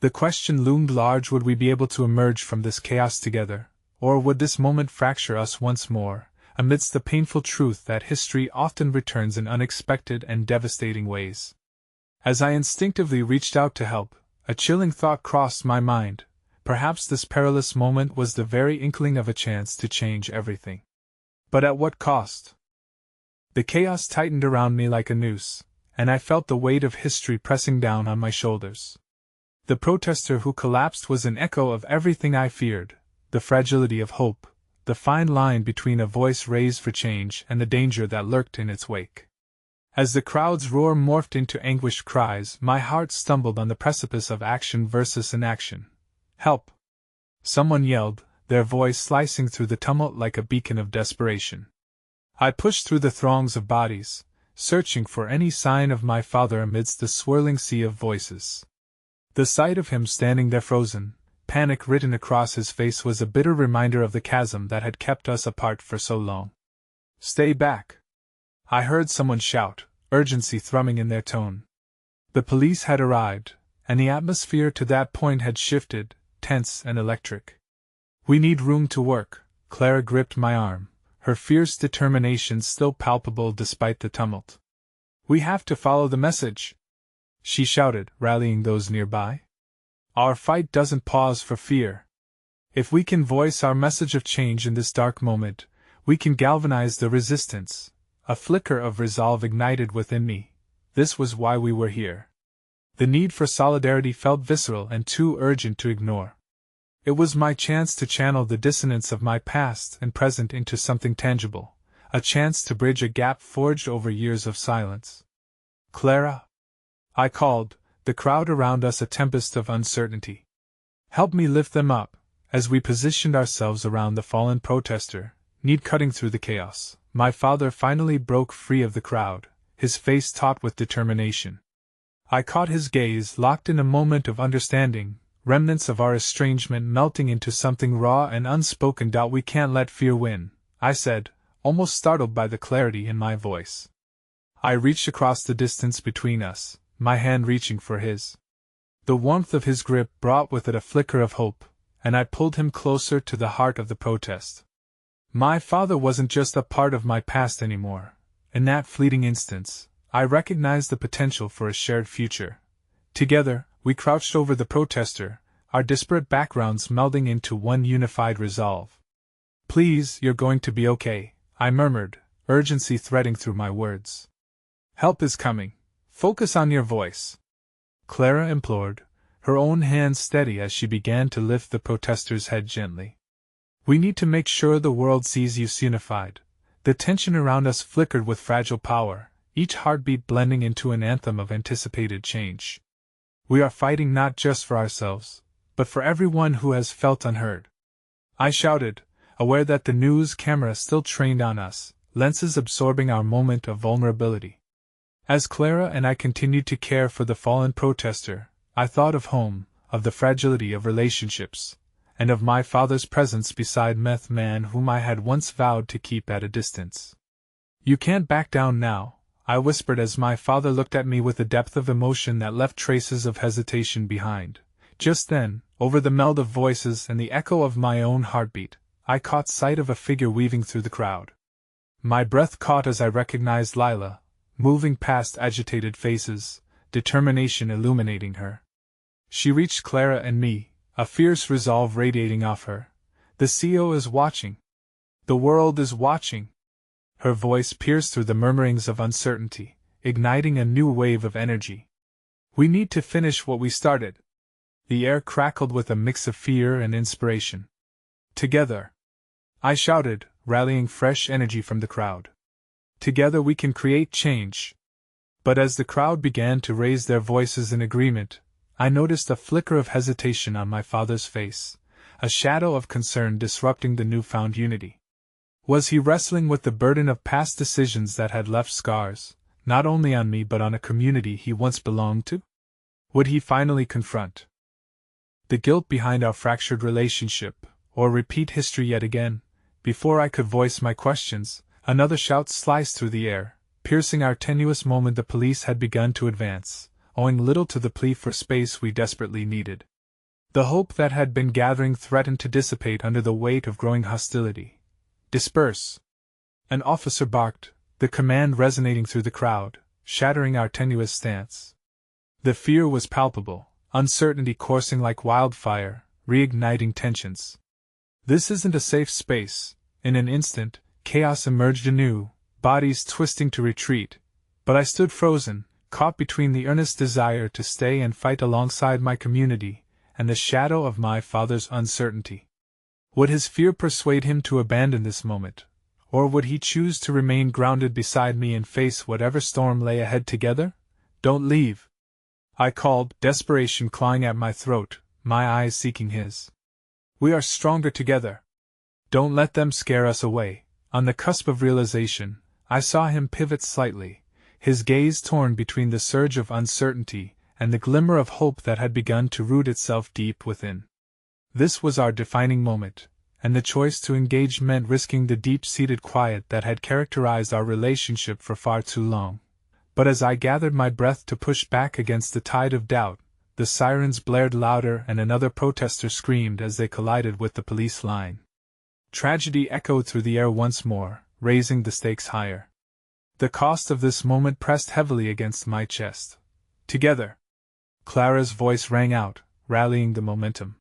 The question loomed large: would we be able to emerge from this chaos together, or would this moment fracture us once more, amidst the painful truth that history often returns in unexpected and devastating ways? As I instinctively reached out to help, a chilling thought crossed my mind: perhaps this perilous moment was the very inkling of a chance to change everything. But at what cost? The chaos tightened around me like a noose, and I felt the weight of history pressing down on my shoulders. The protester who collapsed was an echo of everything I feared: the fragility of hope, the fine line between a voice raised for change and the danger that lurked in its wake. As the crowd's roar morphed into anguished cries, my heart stumbled on the precipice of action versus inaction. "Help!" someone yelled, their voice slicing through the tumult like a beacon of desperation. I pushed through the throngs of bodies, searching for any sign of my father amidst the swirling sea of voices. The sight of him standing there frozen, panic written across his face, was a bitter reminder of the chasm that had kept us apart for so long. "Stay back!" I heard someone shout, urgency thrumming in their tone. The police had arrived, and the atmosphere to that point had shifted, tense and electric. "We need room to work." Clara gripped my arm, her fierce determination still palpable despite the tumult. "We have to follow the message," she shouted, rallying those nearby. "Our fight doesn't pause for fear. If we can voice our message of change in this dark moment, we can galvanize the resistance." A flicker of resolve ignited within me. This was why we were here. The need for solidarity felt visceral and too urgent to ignore. It was my chance to channel the dissonance of my past and present into something tangible, a chance to bridge a gap forged over years of silence. "Clara?" I called, the crowd around us a tempest of uncertainty. "Help me lift them up." As we positioned ourselves around the fallen protester, need cutting through the chaos, my father finally broke free of the crowd, his face taut with determination. I caught his gaze, locked in a moment of understanding, remnants of our estrangement melting into something raw and unspoken. "We can't let fear win," I said, almost startled by the clarity in my voice. I reached across the distance between us, my hand reaching for his. The warmth of his grip brought with it a flicker of hope, and I pulled him closer to the heart of the protest. My father wasn't just a part of my past anymore. In that fleeting instance, I recognized the potential for a shared future. Together, we crouched over the protester, our disparate backgrounds melding into one unified resolve. "Please, you're going to be okay," I murmured, urgency threading through my words. "Help is coming. Focus on your voice," Clara implored, her own hand steady as she began to lift the protester's head gently. "We need to make sure the world sees you unified." The tension around us flickered with fragile power, each heartbeat blending into an anthem of anticipated change. "We are fighting not just for ourselves, but for everyone who has felt unheard," I shouted, aware that the news camera still trained on us, lenses absorbing our moment of vulnerability. As Clara and I continued to care for the fallen protester, I thought of home, of the fragility of relationships, and of my father's presence beside meth man whom I had once vowed to keep at a distance. "You can't back down now," I whispered as my father looked at me with a depth of emotion that left traces of hesitation behind. Just then, over the meld of voices and the echo of my own heartbeat, I caught sight of a figure weaving through the crowd. My breath caught as I recognized Lila, moving past agitated faces, determination illuminating her. She reached Clara and me, a fierce resolve radiating off her. "The CO is watching. The world is watching." Her voice pierced through the murmurings of uncertainty, igniting a new wave of energy. "We need to finish what we started." The air crackled with a mix of fear and inspiration. "Together," I shouted, rallying fresh energy from the crowd. "Together we can create change." But as the crowd began to raise their voices in agreement, I noticed a flicker of hesitation on my father's face, a shadow of concern disrupting the newfound unity. Was he wrestling with the burden of past decisions that had left scars, not only on me but on a community he once belonged to? Would he finally confront the guilt behind our fractured relationship, or repeat history yet again? Before I could voice my questions, another shout sliced through the air, piercing our tenuous moment. The police had begun to advance, owing little to the plea for space we desperately needed. The hope that had been gathering threatened to dissipate under the weight of growing hostility. "Disperse!" an officer barked, the command resonating through the crowd, shattering our tenuous stance. The fear was palpable, uncertainty coursing like wildfire, reigniting tensions. "This isn't a safe space." In an instant, chaos emerged anew, bodies twisting to retreat, but I stood frozen, caught between the earnest desire to stay and fight alongside my community, and the shadow of my father's uncertainty. Would his fear persuade him to abandon this moment, or would he choose to remain grounded beside me and face whatever storm lay ahead together? "Don't leave," I called, desperation clawing at my throat, my eyes seeking his. "We are stronger together. Don't let them scare us away." On the cusp of realization, I saw him pivot slightly, his gaze torn between the surge of uncertainty and the glimmer of hope that had begun to root itself deep within. This was our defining moment, and the choice to engage meant risking the deep-seated quiet that had characterized our relationship for far too long. But as I gathered my breath to push back against the tide of doubt, the sirens blared louder and another protester screamed as they collided with the police line. Tragedy echoed through the air once more, raising the stakes higher. The cost of this moment pressed heavily against my chest. "Together!" Clara's voice rang out, rallying the momentum.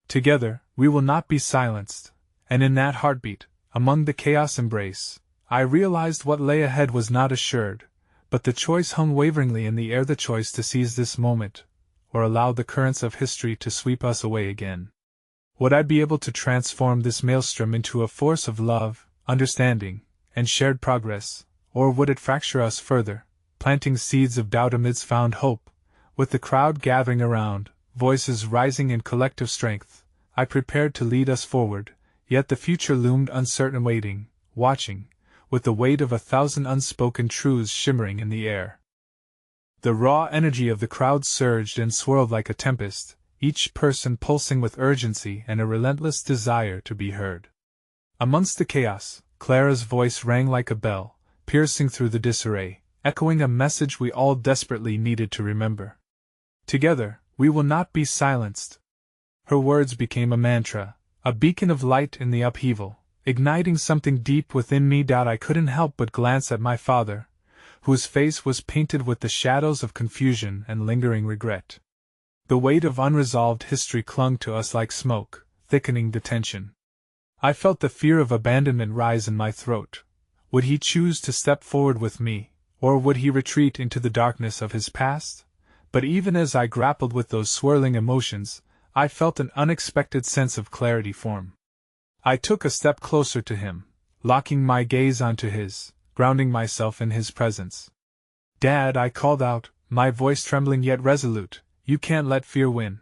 "Together, we will not be silenced." And in that heartbeat, among the chaos embrace, I realized what lay ahead was not assured, but the choice hung waveringly in the air, the choice to seize this moment, or allow the currents of history to sweep us away again. Would I be able to transform this maelstrom into a force of love, understanding, and shared progress, or would it fracture us further, planting seeds of doubt amidst found hope? With the crowd gathering around, voices rising in collective strength, I prepared to lead us forward, yet the future loomed uncertain, waiting, watching, with the weight of 1,000 unspoken truths shimmering in the air. The raw energy of the crowd surged and swirled like a tempest, each person pulsing with urgency and a relentless desire to be heard. Amongst the chaos, Clara's voice rang like a bell, piercing through the disarray, echoing a message we all desperately needed to remember. Together, we will not be silenced. Her words became a mantra, a beacon of light in the upheaval, igniting something deep within me. I couldn't help but glance at my father, whose face was painted with the shadows of confusion and lingering regret. The weight of unresolved history clung to us like smoke, thickening the tension. I felt the fear of abandonment rise in my throat. Would he choose to step forward with me, or would he retreat into the darkness of his past? But even as I grappled with those swirling emotions, I felt an unexpected sense of clarity form. I took a step closer to him, locking my gaze onto his, grounding myself in his presence. "Dad," I called out, my voice trembling yet resolute, "you can't let fear win.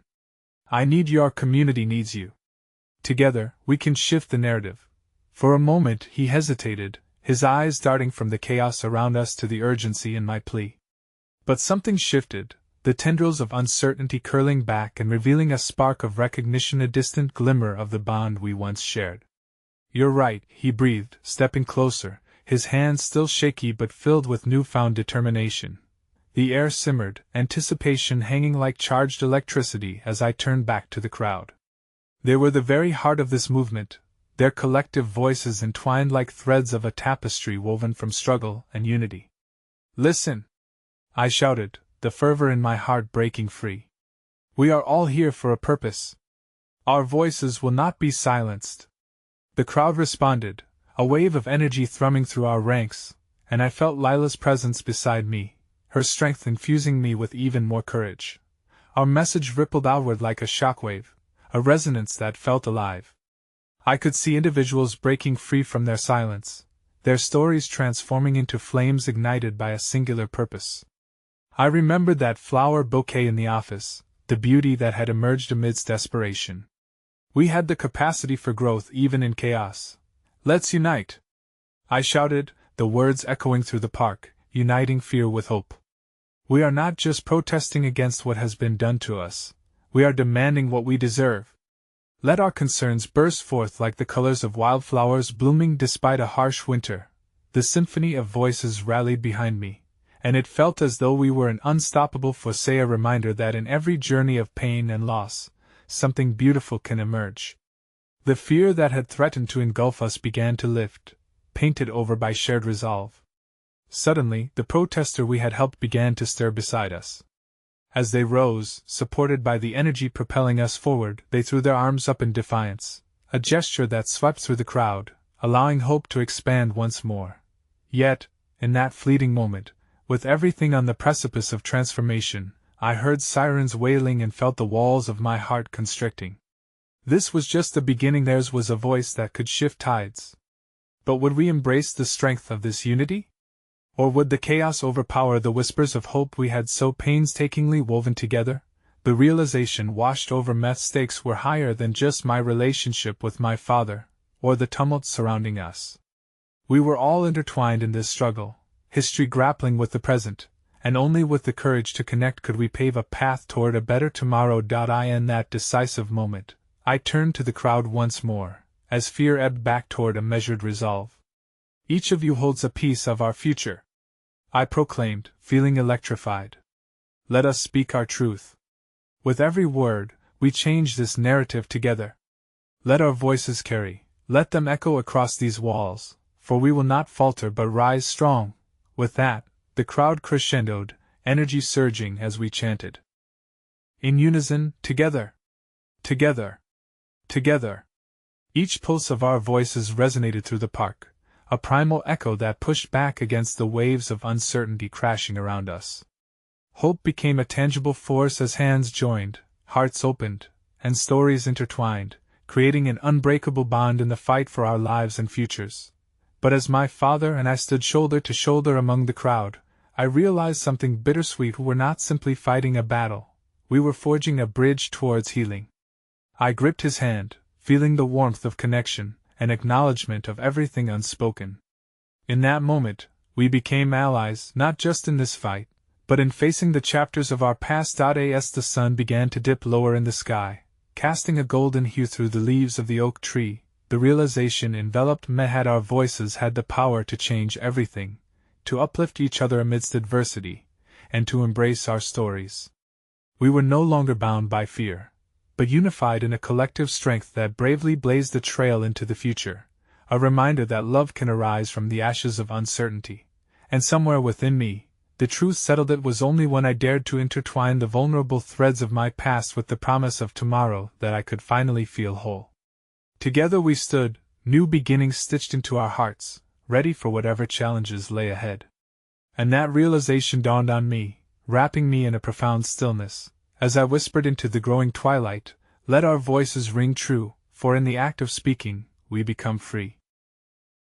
I need you, our community needs you. Together, we can shift the narrative." For a moment he hesitated, his eyes darting from the chaos around us to the urgency in my plea. But something shifted, the tendrils of uncertainty curling back and revealing a spark of recognition, a distant glimmer of the bond we once shared. "You're right," he breathed, stepping closer, his hands still shaky but filled with newfound determination. The air simmered, anticipation hanging like charged electricity as I turned back to the crowd. They were the very heart of this movement, their collective voices entwined like threads of a tapestry woven from struggle and unity. "Listen!" I shouted, the fervor in my heart breaking free. "We are all here for a purpose. Our voices will not be silenced." The crowd responded, a wave of energy thrumming through our ranks, and I felt Lila's presence beside me, her strength infusing me with even more courage. Our message rippled outward like a shockwave, a resonance that felt alive. I could see individuals breaking free from their silence, their stories transforming into flames ignited by a singular purpose. I remembered that flower bouquet in the office, the beauty that had emerged amidst desperation. We had the capacity for growth even in chaos. "Let's unite!" I shouted, the words echoing through the park, uniting fear with hope. We are not just protesting against what has been done to us, we are demanding what we deserve. Let our concerns burst forth like the colors of wildflowers blooming despite a harsh winter. The symphony of voices rallied behind me, and it felt as though we were an unstoppable force, a reminder that in every journey of pain and loss, something beautiful can emerge. The fear that had threatened to engulf us began to lift, painted over by shared resolve. Suddenly, the protester we had helped began to stir beside us. As they rose, supported by the energy propelling us forward, they threw their arms up in defiance, a gesture that swept through the crowd, allowing hope to expand once more. Yet, in that fleeting moment, with everything on the precipice of transformation, I heard sirens wailing and felt the walls of my heart constricting. This was just the beginning. Theirs was a voice that could shift tides. But would we embrace the strength of this unity? Or would the chaos overpower the whispers of hope we had so painstakingly woven together? The realization washed over me. Stakes were higher than just my relationship with my father, or the tumult surrounding us. We were all intertwined in this struggle, history grappling with the present, and only with the courage to connect could we pave a path toward a better tomorrow. In that decisive moment, I turned to the crowd once more, as fear ebbed back toward a measured resolve. "Each of you holds a piece of our future," I proclaimed, feeling electrified. "Let us speak our truth. With every word, we change this narrative together. Let our voices carry, let them echo across these walls, for we will not falter but rise strong." With that, the crowd crescendoed, energy surging as we chanted. In unison, together! Together! Together! Each pulse of our voices resonated through the park, a primal echo that pushed back against the waves of uncertainty crashing around us. Hope became a tangible force as hands joined, hearts opened, and stories intertwined, creating an unbreakable bond in the fight for our lives and futures. But as my father and I stood shoulder to shoulder among the crowd, I realized something bittersweet. We were not simply fighting a battle, we were forging a bridge towards healing. I gripped his hand, feeling the warmth of connection, and acknowledgement of everything unspoken. In that moment, we became allies, not just in this fight, but in facing the chapters of our past. As the sun began to dip lower in the sky, casting a golden hue through the leaves of the oak tree, the realization enveloped me that our voices had the power to change everything, to uplift each other amidst adversity, and to embrace our stories. We were no longer bound by fear, but unified in a collective strength that bravely blazed the trail into the future, a reminder that love can arise from the ashes of uncertainty. And somewhere within me, the truth settled. It was only when I dared to intertwine the vulnerable threads of my past with the promise of tomorrow that I could finally feel whole. Together we stood, new beginnings stitched into our hearts, ready for whatever challenges lay ahead. And that realization dawned on me, wrapping me in a profound stillness, as I whispered into the growing twilight, let our voices ring true, for in the act of speaking, we become free.